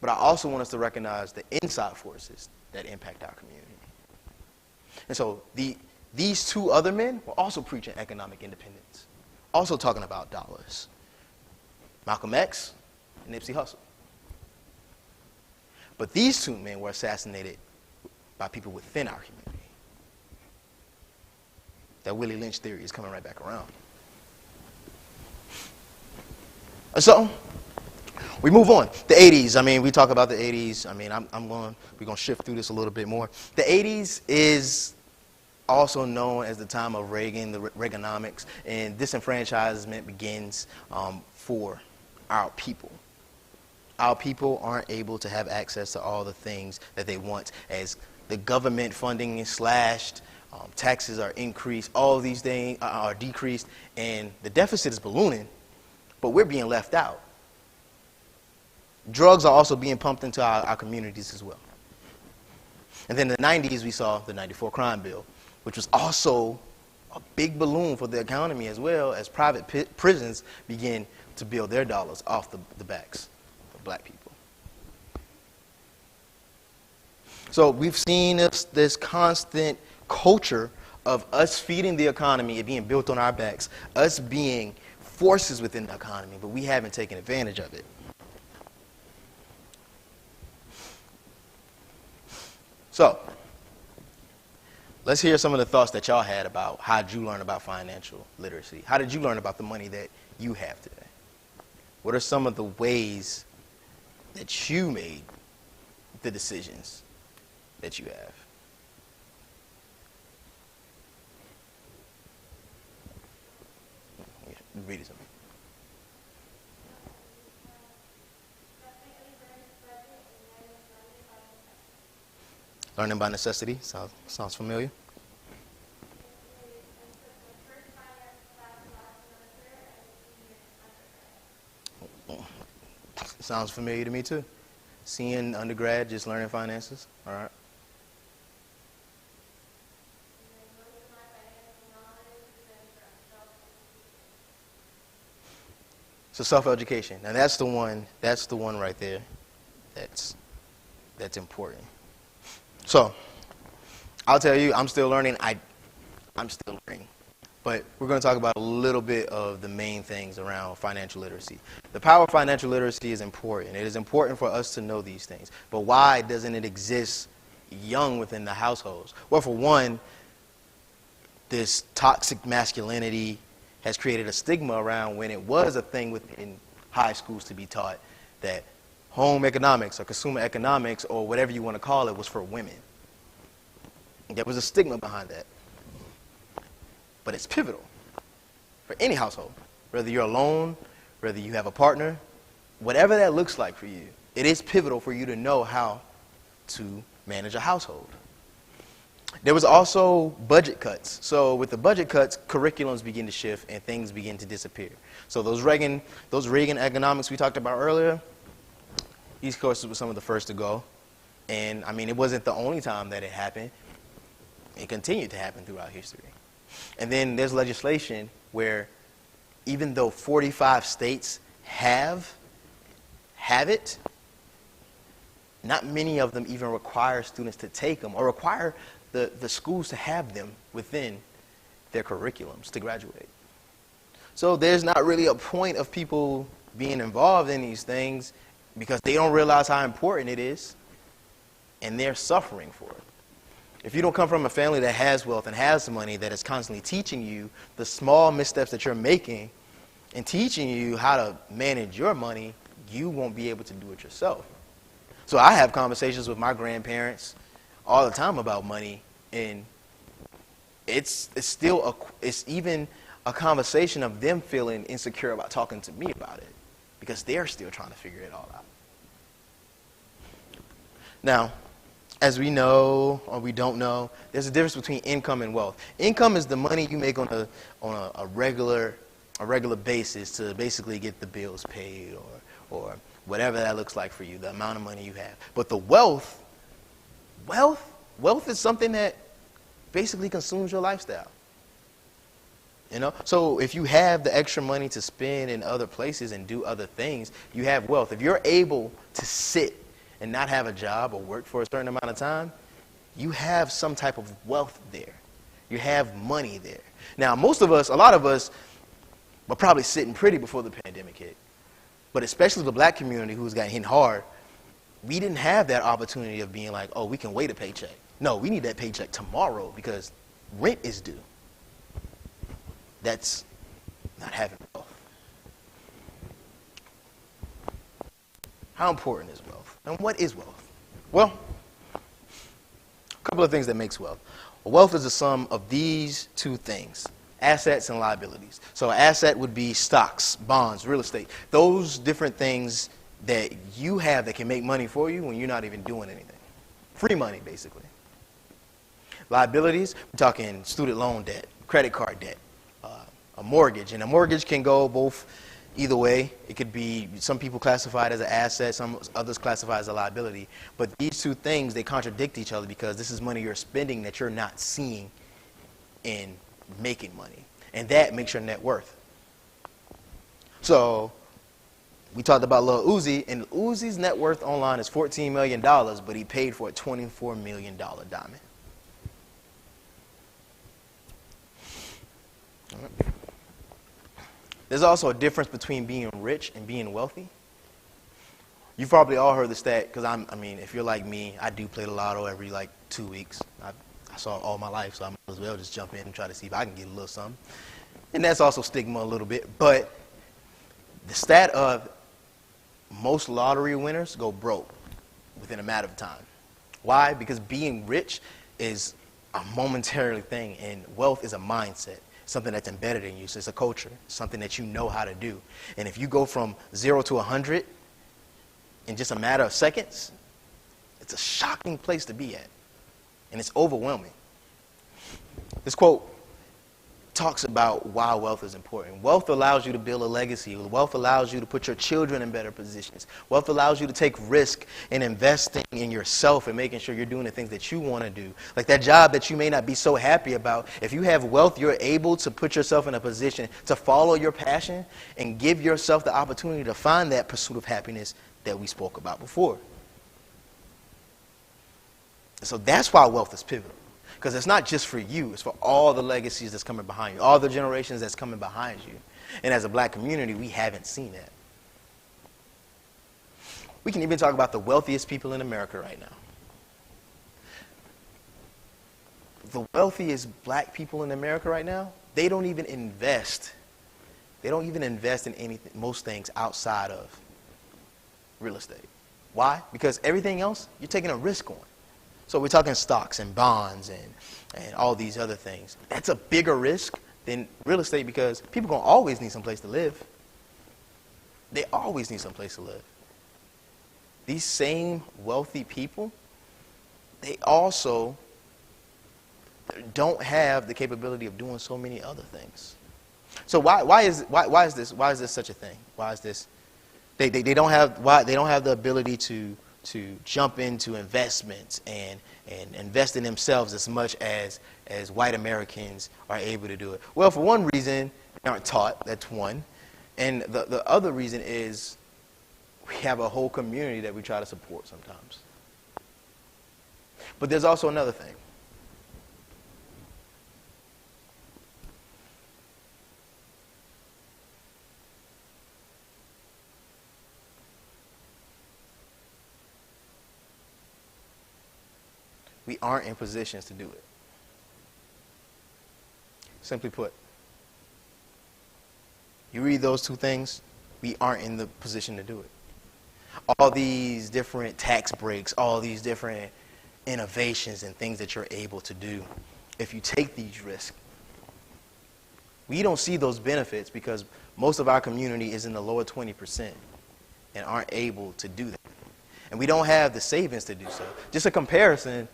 But I also want us to recognize the inside forces that impact our community. And so these two other men were also preaching economic independence, also talking about dollars. Malcolm X and Nipsey Hussle. But these two men were assassinated by people within our community. That Willie Lynch theory is coming right back around. And so, we move on. The 80s, I mean, we talk about the 80s. I mean, we're going to shift through this a little bit more. The 80s is also known as the time of Reagan, the Reaganomics, and disenfranchisement begins for our people. Our people aren't able to have access to all the things that they want, as the government funding is slashed, taxes are increased, all of these things are decreased, and the deficit is ballooning, but we're being left out. Drugs are also being pumped into our communities as well. And then in the 90s, we saw the 94 crime bill, which was also a big balloon for the economy, as well as private prisons begin to build their dollars off the backs of black people. So we've seen this constant culture of us feeding the economy, it being built on our backs, us being forces within the economy, but we haven't taken advantage of it. So, let's hear some of the thoughts that y'all had about how did you learn about financial literacy? How did you learn about the money that you have today? What are some of the ways that you made the decisions that you have? Yeah, read it to me. Learning by necessity. Sounds familiar. Sounds familiar to me too. Seeing undergrad, just learning finances. All right. So self-education. Now that's the one right there that's important. So, I'll tell you, I'm still learning. I'm still learning. But we're going to talk about a little bit of the main things around financial literacy. The power of financial literacy is important. It is important for us to know these things. But why doesn't it exist young within the households? Well, for one, this toxic masculinity has created a stigma around when it was a thing within high schools to be taught that home economics or consumer economics or whatever you want to call it was for women. There was a stigma behind that. But it's pivotal for any household, whether you're alone, whether you have a partner, whatever that looks like for you. It is pivotal for you to know how to manage a household. There was also budget cuts. So with the budget cuts, curriculums begin to shift and things begin to disappear. So those Reagan economics we talked about earlier, these courses were some of the first to go. And I mean, it wasn't the only time that it happened. It continued to happen throughout history. And then there's legislation where even though 45 states have it, not many of them even require students to take them or require the schools to have them within their curriculums to graduate. So there's not really a point of people being involved in these things because they don't realize how important it is, and they're suffering for it. If you don't come from a family that has wealth and has money that is constantly teaching you the small missteps that you're making and teaching you how to manage your money, you won't be able to do it yourself. So I have conversations with my grandparents all the time about money, and it's even a conversation of them feeling insecure about talking to me about it because they're still trying to figure it all out. Now, as we know or we don't know, there's a difference between income and wealth. Income is the money you make on a regular basis to basically get the bills paid or whatever that looks like for you, the amount of money you have. But the wealth is something that basically consumes your lifestyle. You know, so if you have the extra money to spend in other places and do other things, you have wealth. If you're able to sit and not have a job or work for a certain amount of time, you have some type of wealth there. You have money there. Now, a lot of us were probably sitting pretty before the pandemic hit. But especially the black community who's got hit hard, we didn't have that opportunity of being like, oh, we can wait a paycheck. No, we need that paycheck tomorrow because rent is due. That's not having wealth. How important is wealth? And what is wealth? Well, a couple of things that makes wealth. Wealth is the sum of these two things, assets and liabilities. So an asset would be stocks, bonds, real estate, those different things that you have that can make money for you when you're not even doing anything. Free money, basically. Liabilities, we're talking student loan debt, credit card debt, a mortgage. And a mortgage can go both either way. It could be, some people classify it as an asset, some others classify it as a liability. But these two things, they contradict each other because this is money you're spending that you're not seeing in making money. And that makes your net worth. So we talked about Lil Uzi, and Uzi's net worth online is $14 million, but he paid for a $24 million diamond. All right. There's also a difference between being rich and being wealthy. You've probably all heard the stat, because if you're like me, I do play the lotto every 2 weeks. I saw it all my life, so I might as well just jump in and try to see if I can get a little something. And that's also stigma a little bit. But the stat of most lottery winners go broke within a matter of time. Why? Because being rich is a momentary thing, and wealth is a mindset. Something that's embedded in you. So it's a culture, something that you know how to do. And if you go from 0 to 100 in just a matter of seconds, it's a shocking place to be at. And it's overwhelming. This quote talks about why wealth is important. Wealth allows you to build a legacy. Wealth allows you to put your children in better positions. Wealth allows you to take risk in investing in yourself and making sure you're doing the things that you want to do. Like that job that you may not be so happy about. If you have wealth, you're able to put yourself in a position to follow your passion and give yourself the opportunity to find that pursuit of happiness that we spoke about before. So that's why wealth is pivotal. Because it's not just for you, it's for all the legacies that's coming behind you, all the generations that's coming behind you. And as a black community, we haven't seen that. We can even talk about the wealthiest people in America right now. The wealthiest black people in America right now, they don't even invest. They don't even invest in anything, most things outside of real estate. Why? Because everything else, you're taking a risk on. So we're talking stocks and bonds and all these other things. That's a bigger risk than real estate because people are going to always need some place to live. They always need some place to live. These same wealthy people, they also don't have the capability of doing so many other things. So why is this such a thing? Why is this? They don't have the ability to jump into investments and invest in themselves as much as white Americans are able to do it? Well, for one reason, they aren't taught. That's one. And the other reason is we have a whole community that we try to support sometimes. But there's also another thing. We aren't in positions to do it. Simply put, you read those two things, we aren't in the position to do it. All these different tax breaks, all these different innovations and things that you're able to do, if you take these risks, we don't see those benefits because most of our community is in the lower 20% and aren't able to do that. And we don't have the savings to do so. Just a comparison,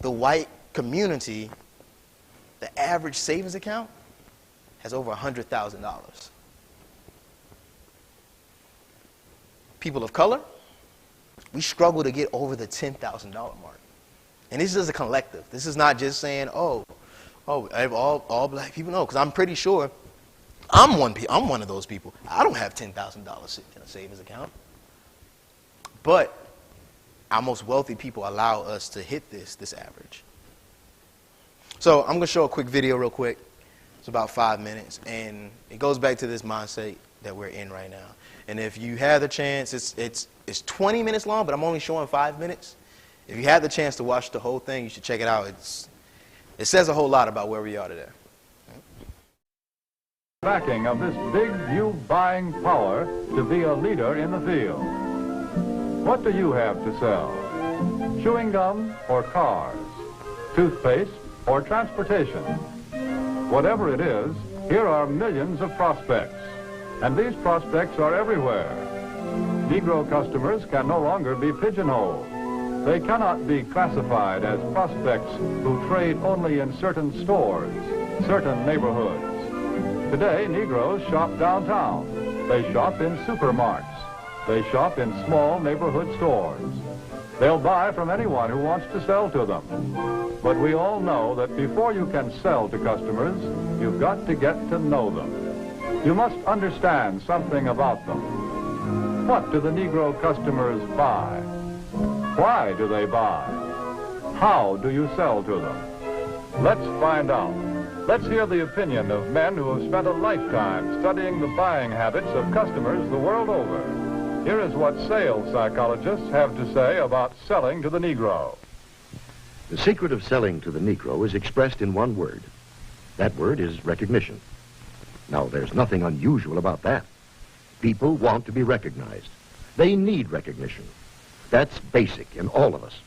the white community, the average savings account has over $100,000. People of color, we struggle to get over the $10,000 mark. And this is a collective. This is not just saying, all black people. No, because I'm pretty sure I'm one of those people. I don't have $10,000 in a savings account. But our most wealthy people allow us to hit this average. So I'm going to show a quick video real quick. It's about 5 minutes. And it goes back to this mindset that we're in right now. And if you have the chance, it's 20 minutes long, but I'm only showing 5 minutes. If you have the chance to watch the whole thing, you should check it out. It says a whole lot about where we are today. Backing of this big new buying power to be a leader in the field. What do you have to sell? Chewing gum or cars? Toothpaste or transportation? Whatever it is, here are millions of prospects. And these prospects are everywhere. Negro customers can no longer be pigeonholed. They cannot be classified as prospects who trade only in certain stores, certain neighborhoods. Today, Negroes shop downtown. They shop in supermarkets. They shop in small neighborhood stores. They'll buy from anyone who wants to sell to them. But we all know that before you can sell to customers, you've got to get to know them. You must understand something about them. What do the Negro customers buy? Why do they buy? How do you sell to them? Let's find out. Let's hear the opinion of men who have spent a lifetime studying the buying habits of customers the world over. Here is what sales psychologists have to say about selling to the Negro. The secret of selling to the Negro is expressed in one word. That word is recognition. Now, there's nothing unusual about that. People want to be recognized. They need recognition. That's basic in all of us.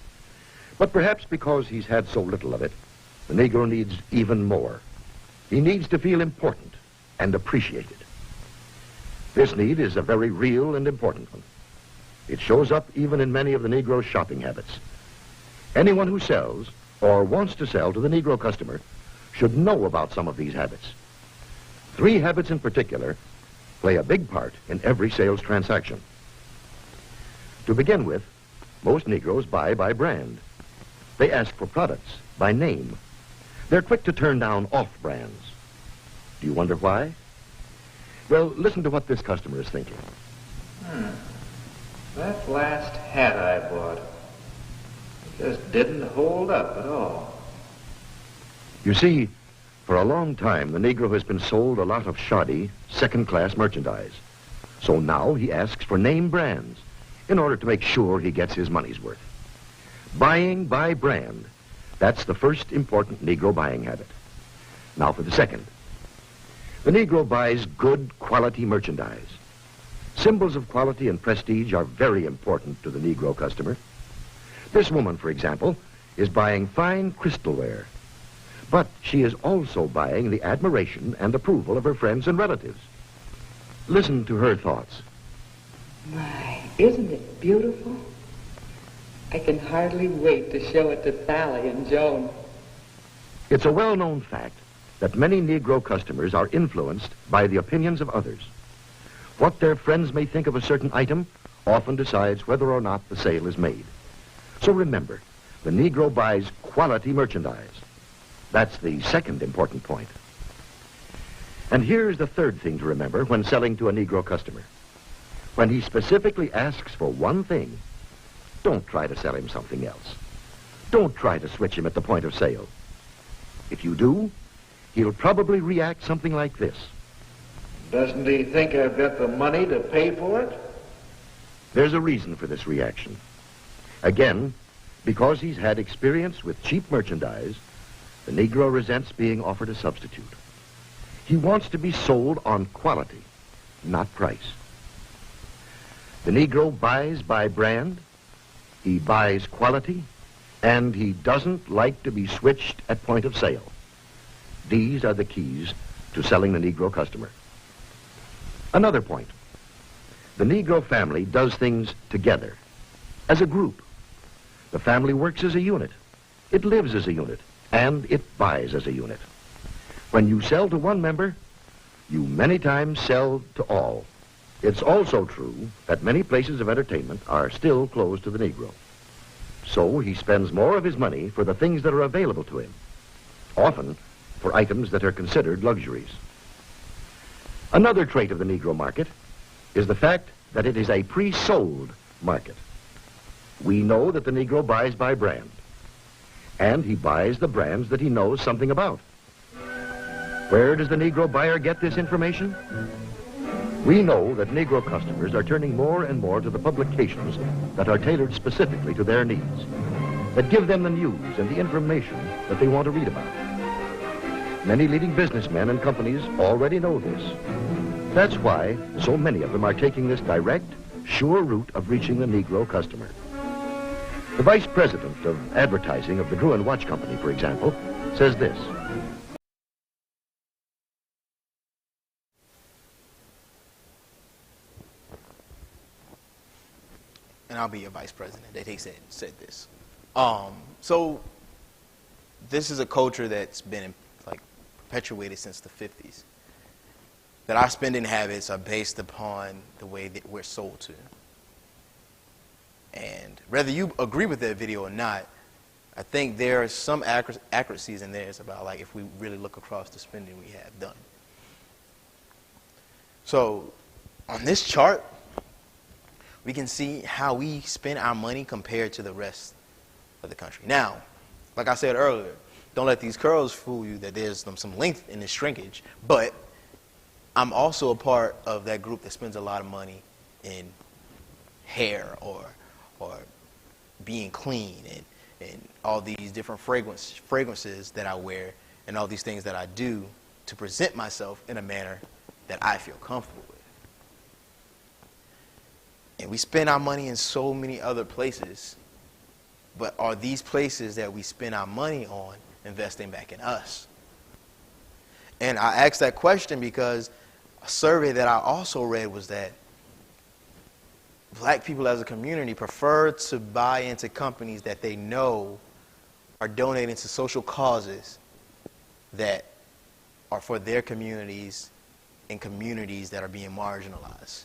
But perhaps because he's had so little of it, the Negro needs even more. He needs to feel important and appreciated. This need is a very real and important one. It shows up even in many of the Negro's shopping habits. Anyone who sells or wants to sell to the Negro customer should know about some of these habits. 3 habits in particular play a big part in every sales transaction. To begin with, most Negroes buy by brand. They ask for products by name. They're quick to turn down off-brands. Do you wonder why? Well, listen to what this customer is thinking. That last hat I bought, it just didn't hold up at all. You see, for a long time, the Negro has been sold a lot of shoddy, second-class merchandise. So now he asks for name brands in order to make sure he gets his money's worth. Buying by brand, that's the first important Negro buying habit. Now for the second. The Negro buys good quality merchandise. Symbols of quality and prestige are very important to the Negro customer. This woman, for example, is buying fine crystalware. But she is also buying the admiration and approval of her friends and relatives. Listen to her thoughts. My, isn't it beautiful? I can hardly wait to show it to Sally and Joan. It's a well-known fact that many Negro customers are influenced by the opinions of others. What their friends may think of a certain item often decides whether or not the sale is made. So remember, the Negro buys quality merchandise. That's the second important point. And here's the third thing to remember when selling to a Negro customer. When he specifically asks for one thing, don't try to sell him something else. Don't try to switch him at the point of sale. If you do, he'll probably react something like this. Doesn't he think I've got the money to pay for it? There's a reason for this reaction. Again, because he's had experience with cheap merchandise, the Negro resents being offered a substitute. He wants to be sold on quality, not price. The Negro buys by brand, he buys quality, and he doesn't like to be switched at point of sale. These are the keys to selling the Negro customer. Another point. The Negro family does things together, as a group. The family works as a unit. It lives as a unit, and it buys as a unit. When you sell to one member, you many times sell to all. It's also true that many places of entertainment are still closed to the Negro. So he spends more of his money for the things that are available to him, often for items that are considered luxuries. Another trait of the Negro market is the fact that it is a pre-sold market. We know that the Negro buys by brand, and he buys the brands that he knows something about. Where does the Negro buyer get this information? We know that Negro customers are turning more and more to the publications that are tailored specifically to their needs, that give them the news and the information that they want to read about. Many leading businessmen and companies already know this. That's why so many of them are taking this direct, sure route of reaching the Negro customer. The vice president of advertising of the Gruen Watch Company, for example, says this. And I'll be your vice president, that he said this. So this is a culture that's been like perpetuated since the 50s. That our spending habits are based upon the way that we're sold to. And whether you agree with that video or not, I think there are some accuracies in there. It's about like if we really look across the spending we have done. So on this chart, we can see how we spend our money compared to the rest of the country. Now, like I said earlier, don't let these curls fool you that there's some length in this shrinkage, but I'm also a part of that group that spends a lot of money in hair or being clean and all these different fragrances that I wear and all these things that I do to present myself in a manner that I feel comfortable with. And we spend our money in so many other places, but are these places that we spend our money on investing back in us? And I asked that question because a survey that I also read was that black people as a community prefer to buy into companies that they know are donating to social causes that are for their communities and communities that are being marginalized.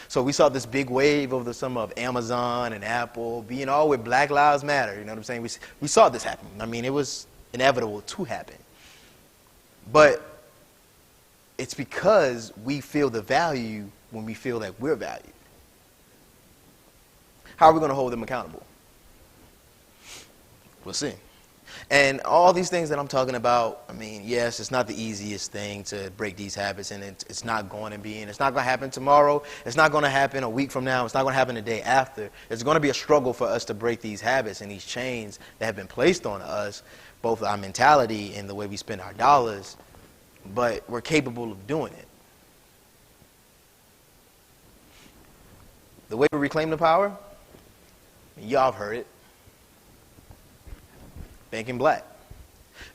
So we saw this big wave over the summer of Amazon and Apple being all with Black Lives Matter. You know what I'm saying? We saw this happen. I mean, it was inevitable to happen. But it's because we feel the value when we feel that we're valued. How are we going to hold them accountable? We'll see. And all these things that I'm talking about, I mean, yes, it's not the easiest thing to break these habits, and it's not going to be, and it's not going to happen tomorrow. It's not going to happen a week from now. It's not going to happen the day after. It's going to be a struggle for us to break these habits and these chains that have been placed on us, both our mentality and the way we spend our dollars, but we're capable of doing it. The way we reclaim the power, y'all have heard it. Banking black.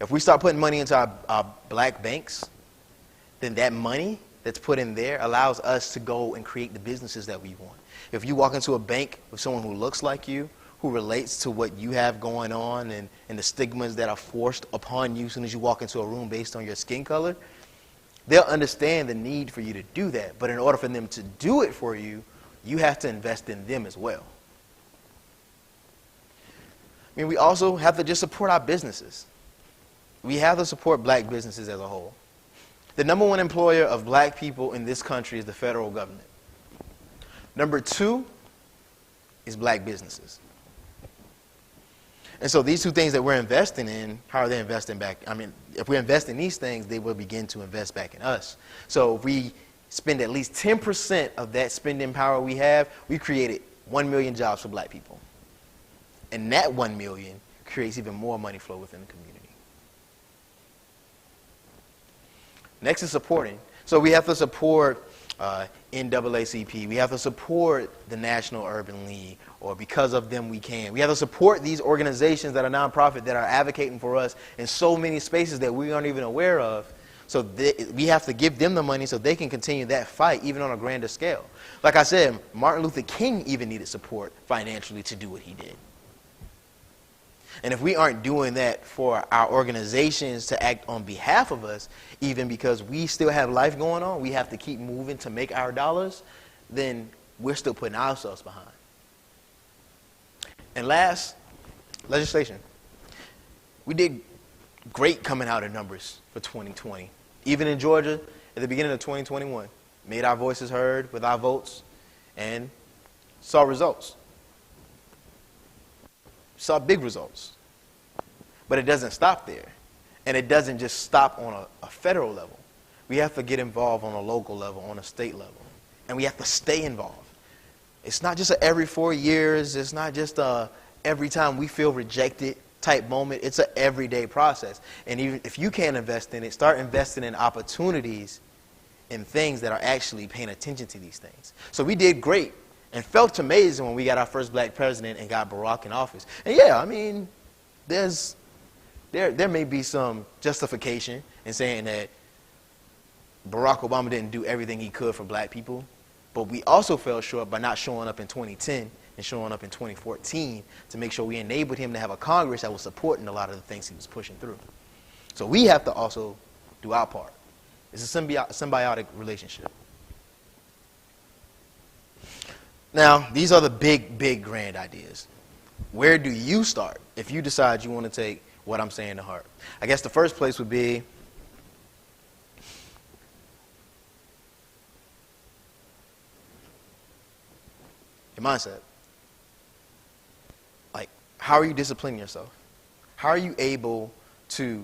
If we start putting money into our black banks, then that money that's put in there allows us to go and create the businesses that we want. If you walk into a bank with someone who looks like you, who relates to what you have going on and the stigmas that are forced upon you as soon as you walk into a room based on your skin color, they'll understand the need for you to do that. But in order for them to do it for you, you have to invest in them as well. I mean, we also have to just support our businesses. We have to support black businesses as a whole. The number one employer of black people in this country is the federal government. Number two is black businesses. And so these two things that we're investing in, how are they investing back? I mean, if we invest in these things, they will begin to invest back in us. So if we spend at least 10% of that spending power we have, we created 1 million jobs for black people. And that 1 million creates even more money flow within the community. Next is supporting. So we have to support NAACP. We have to support the National Urban League, or Because of Them We Can. We have to support these organizations that are nonprofit that are advocating for us in so many spaces that we aren't even aware of. So we have to give them the money so they can continue that fight even on a grander scale. Like I said, Martin Luther King even needed support financially to do what he did. And if we aren't doing that for our organizations to act on behalf of us, even because we still have life going on, we have to keep moving to make our dollars, then we're still putting ourselves behind. And last, legislation. We did great coming out in numbers for 2020. Even in Georgia, at the beginning of 2021, made our voices heard with our votes and saw results. Saw big results. But it doesn't stop there. And it doesn't just stop on a federal level. We have to get involved on a local level, on a state level. And we have to stay involved. It's not just every 4 years. It's not just every time we feel rejected type moment. It's an everyday process. And even if you can't invest in it, start investing in opportunities and things that are actually paying attention to these things. So we did great and felt amazing when we got our first black president and got Barack in office. And yeah, I mean, there may be some justification in saying that Barack Obama didn't do everything he could for black people, but we also fell short by not showing up in 2010 and showing up in 2014 to make sure we enabled him to have a Congress that was supporting a lot of the things he was pushing through. So we have to also do our part. It's a symbiotic relationship. Now, these are the big, grand ideas. Where do you start if you decide you want to take what I'm saying to heart? I guess the first place would be your mindset. Like, how are you disciplining yourself? How are you able to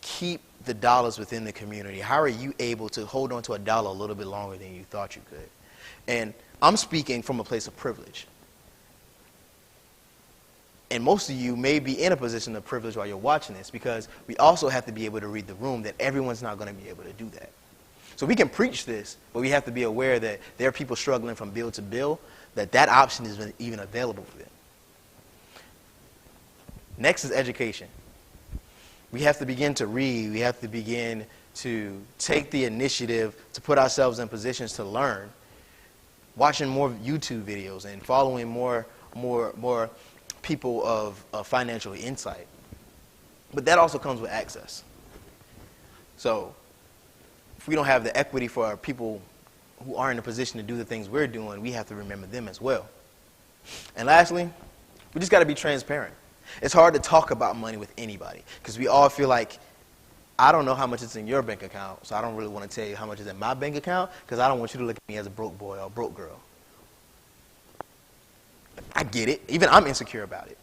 keep the dollars within the community? How are you able to hold on to a dollar a little bit longer than you thought you could? And I'm speaking from a place of privilege. And most of you may be in a position of privilege while you're watching this, because we also have to be able to read the room that everyone's not going to be able to do that. So we can preach this, but we have to be aware that there are people struggling from bill to bill, that option isn't even available for them. Next is education. We have to begin to read. We have to begin to take the initiative to put ourselves in positions to learn, watching more YouTube videos and following more people of financial insight. But that also comes with access. So if we don't have the equity for our people who are in a position to do the things we're doing, we have to remember them as well. And lastly, we just got to be transparent. It's hard to talk about money with anybody because we all feel like, I don't know how much is in your bank account, so I don't really want to tell you how much is in my bank account because I don't want you to look at me as a broke boy or a broke girl. I get it. Even I'm insecure about it.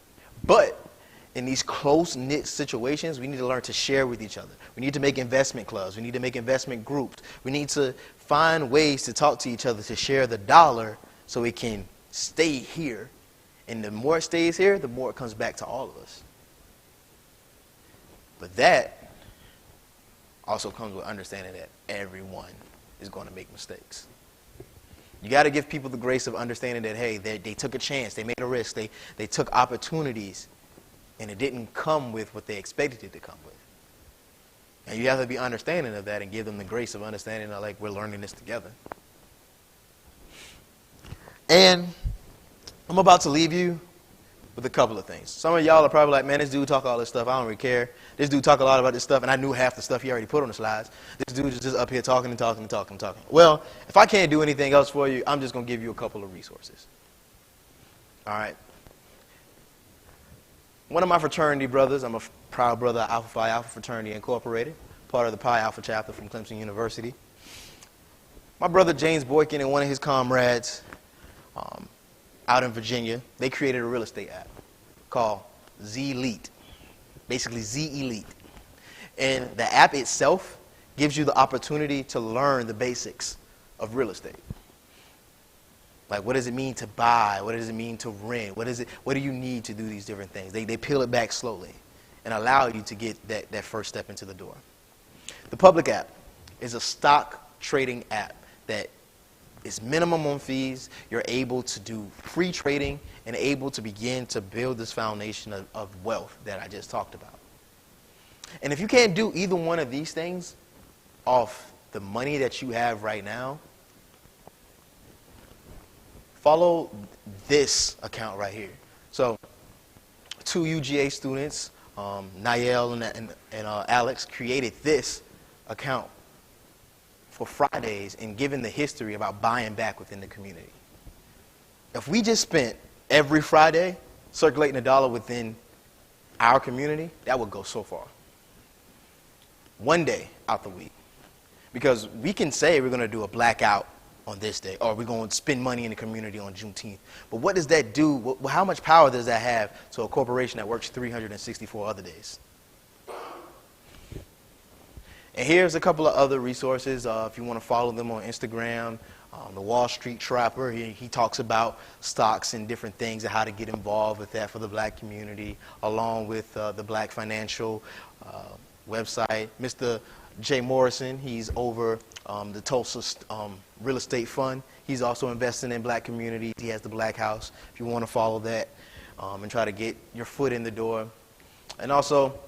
But in these close-knit situations, we need to learn to share with each other. We need to make investment clubs. We need to make investment groups. We need to find ways to talk to each other to share the dollar so it can stay here. And the more it stays here, the more it comes back to all of us. But that also comes with understanding that everyone is going to make mistakes. You got to give people the grace of understanding that, hey, they took a chance, they made a risk, they took opportunities, and it didn't come with what they expected it to come with. And you have to be understanding of that and give them the grace of understanding that, like, we're learning this together. And I'm about to leave you with a couple of things. Some of y'all are probably like, man, this dude talk all this stuff. I don't really care. This dude talk a lot about this stuff, and I knew half the stuff he already put on the slides. This dude is just up here talking and talking and talking and talking. Well, if I can't do anything else for you, I'm just going to give you a couple of resources. All right. One of my fraternity brothers, I'm a proud brother of Alpha Phi Alpha Fraternity Incorporated, part of the Pi Alpha chapter from Clemson University. My brother James Boykin and one of his comrades out in Virginia, they created a real estate app called Z-Elite, basically Z-Elite. And the app itself gives you the opportunity to learn the basics of real estate. Like, what does it mean to buy? What does it mean to rent? What do you need to do these different things? They peel it back slowly and allow you to get that first step into the door. The public app is a stock trading app that is minimum on fees. You're able to do free trading and able to begin to build this foundation of wealth that I just talked about. And if you can't do either one of these things off the money that you have right now, follow this account right here. So, two UGA students, Niall and Alex, created this account for Fridays and given the history about buying back within the community. If we just spent every Friday circulating $1 within our community, that would go so far. One day out the week. Because we can say we're going to do a blackout on this day, or we're going to spend money in the community on Juneteenth. But what does that do? How much power does that have to a corporation that works 364 other days? And here's a couple of other resources. If you want to follow them on Instagram, the Wall Street Trapper, he talks about stocks and different things and how to get involved with that for the black community, along with the Black Financial website. Mr. Jay Morrison, he's over the Tulsa Real Estate Fund. He's also investing in black communities. He has the Black House, if you want to follow that and try to get your foot in the door. And also,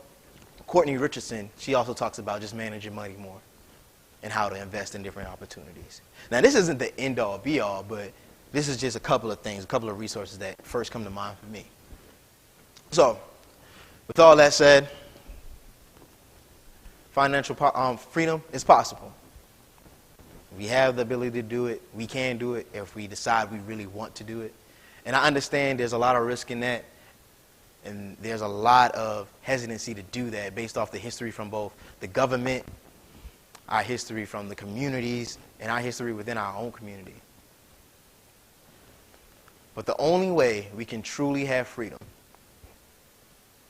Courtney Richardson, she also talks about just managing money more and how to invest in different opportunities. Now, this isn't the end-all, be-all, but this is just a couple of things, a couple of resources that first come to mind for me. So, with all that said, financial freedom is possible. We have the ability to do it. We can do it if we decide we really want to do it. And I understand there's a lot of risk in that. And there's a lot of hesitancy to do that based off the history from both the government, our history from the communities, and our history within our own community. But the only way we can truly have freedom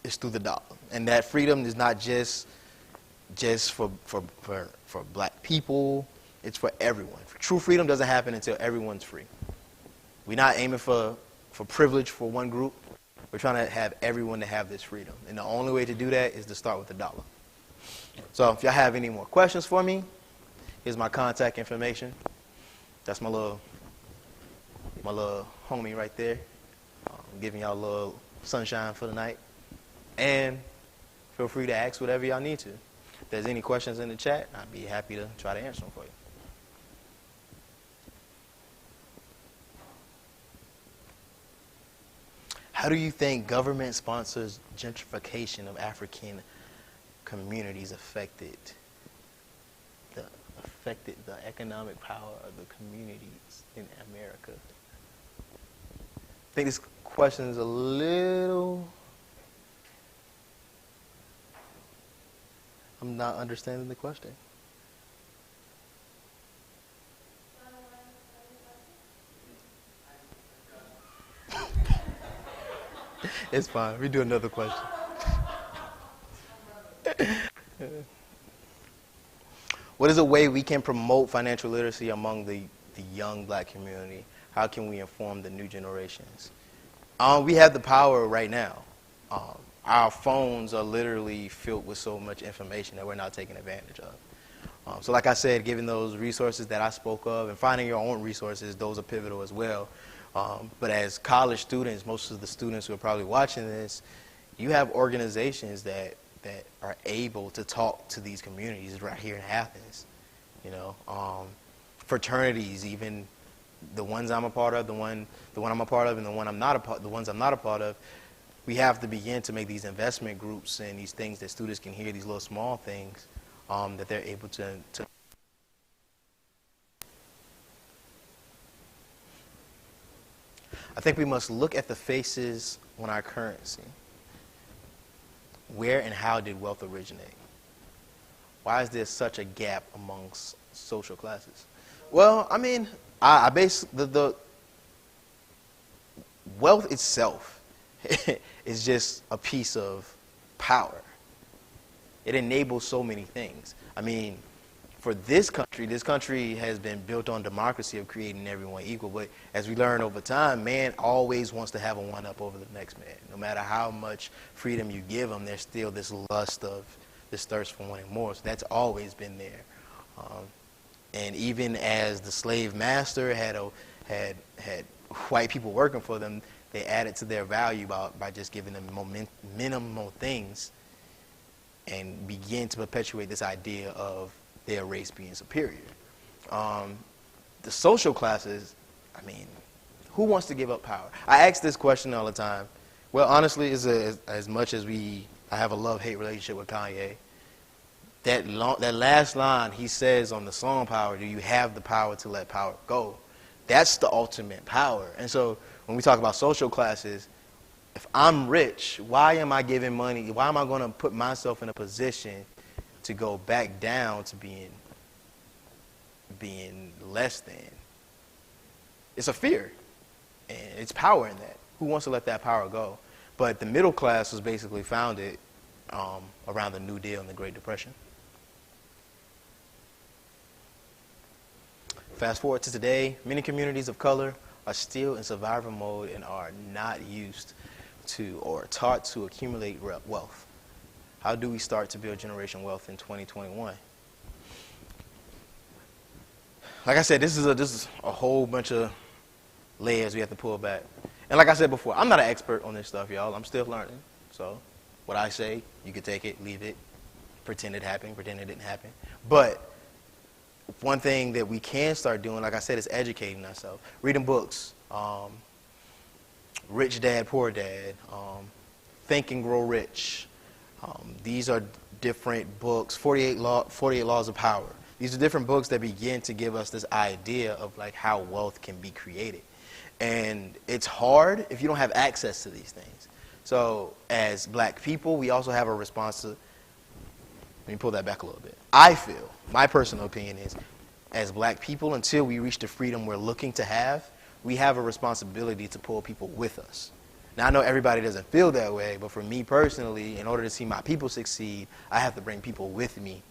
is through the dollar. And that freedom is not just for black people, it's for everyone. True freedom doesn't happen until everyone's free. We're not aiming for privilege for one group. We're trying to have everyone to have this freedom. And the only way to do that is to start with $1. So if y'all have any more questions for me, here's my contact information. That's my little homie right there. I'm giving y'all a little sunshine for the night. And feel free to ask whatever y'all need to. If there's any questions in the chat, I'd be happy to try to answer them for you. How do you think government sponsors gentrification of African communities affected the economic power of the communities in America? I think this question is a little... I'm not understanding the question. It's fine. We do another question. What is a way we can promote financial literacy among the young black community? How can we inform the new generations? We have the power right now. Our phones are literally filled with so much information that we're not taking advantage of. So like I said, given those resources that I spoke of and finding your own resources, those are pivotal as well. But as college students, most of the students who are probably watching this, you have organizations that are able to talk to these communities right here in Athens. You know, fraternities, even the ones I'm a part of, the one I'm a part of, and the ones I'm not a part of, we have to begin to make these investment groups and these things that students can hear, these little small things that they're able to. I think we must look at the faces on our currency. Where and how did wealth originate? Why is there such a gap amongst social classes? Well, I mean, I base the wealth itself is just a piece of power. It enables so many things. I mean, for this country has been built on democracy of creating everyone equal. But as we learn over time, man always wants to have a one-up over the next man. No matter how much freedom you give them, there's still this lust of this thirst for wanting more. So that's always been there. And even as the slave master had white people working for them, they added to their value by just giving them minimum things and begin to perpetuate this idea of their race being superior. The social classes, I mean, who wants to give up power? I ask this question all the time. Well, honestly, as much as I have a love-hate relationship with Kanye, that last line he says on the song Power, do you have the power to let power go? That's the ultimate power. And so when we talk about social classes, if I'm rich, why am I giving money? Why am I going to put myself in a position to go back down to being less than? It's a fear, and it's power in that. Who wants to let that power go? But the middle class was basically founded around the New Deal and the Great Depression. Fast forward to today, many communities of color are still in survival mode and are not used to or taught to accumulate wealth. How do we start to build generation wealth in 2021? Like I said, this is a whole bunch of layers we have to pull back. And like I said before, I'm not an expert on this stuff, y'all. I'm still learning. So what I say, you can take it, leave it, pretend it happened, pretend it didn't happen. But one thing that we can start doing, like I said, is educating ourselves. Reading books, Rich Dad, Poor Dad, Think and Grow Rich. These are different books, 48 Laws of Power. These are different books that begin to give us this idea of like how wealth can be created. And it's hard if you don't have access to these things. So as black people, we also have a response to, let me pull that back a little bit. I feel, my personal opinion is, as black people, until we reach the freedom we're looking to have, we have a responsibility to pull people with us. Now, I know everybody doesn't feel that way, but for me personally, in order to see my people succeed, I have to bring people with me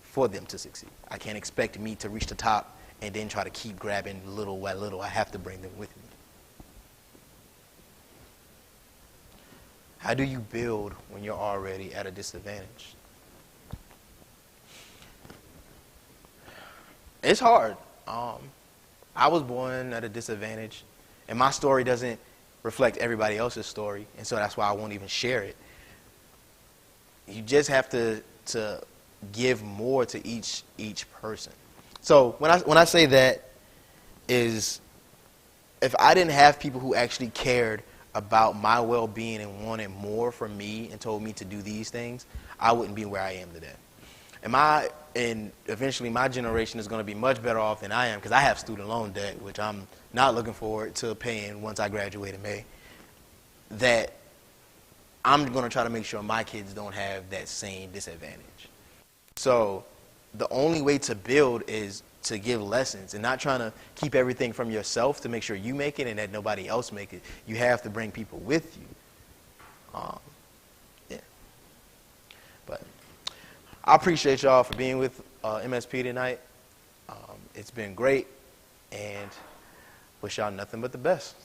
for them to succeed. I can't expect me to reach the top and then try to keep grabbing little by little. I have to bring them with me. How do you build when you're already at a disadvantage? It's hard. I was born at a disadvantage, and my story doesn't reflect everybody else's story, and so that's why I won't even share it. You just have to give more to each person. So when I say that is, if I didn't have people who actually cared about my well-being and wanted more from me and told me to do these things, I wouldn't be where I am today. And eventually my generation is going to be much better off than I am because I have student loan debt, which I'm not looking forward to paying once I graduate in May. That I'm going to try to make sure my kids don't have that same disadvantage. So the only way to build is to give lessons and not trying to keep everything from yourself to make sure you make it and that nobody else make it. You have to bring people with you. Yeah. But I appreciate y'all for being with MSP tonight. It's been great, and wish y'all nothing but the best.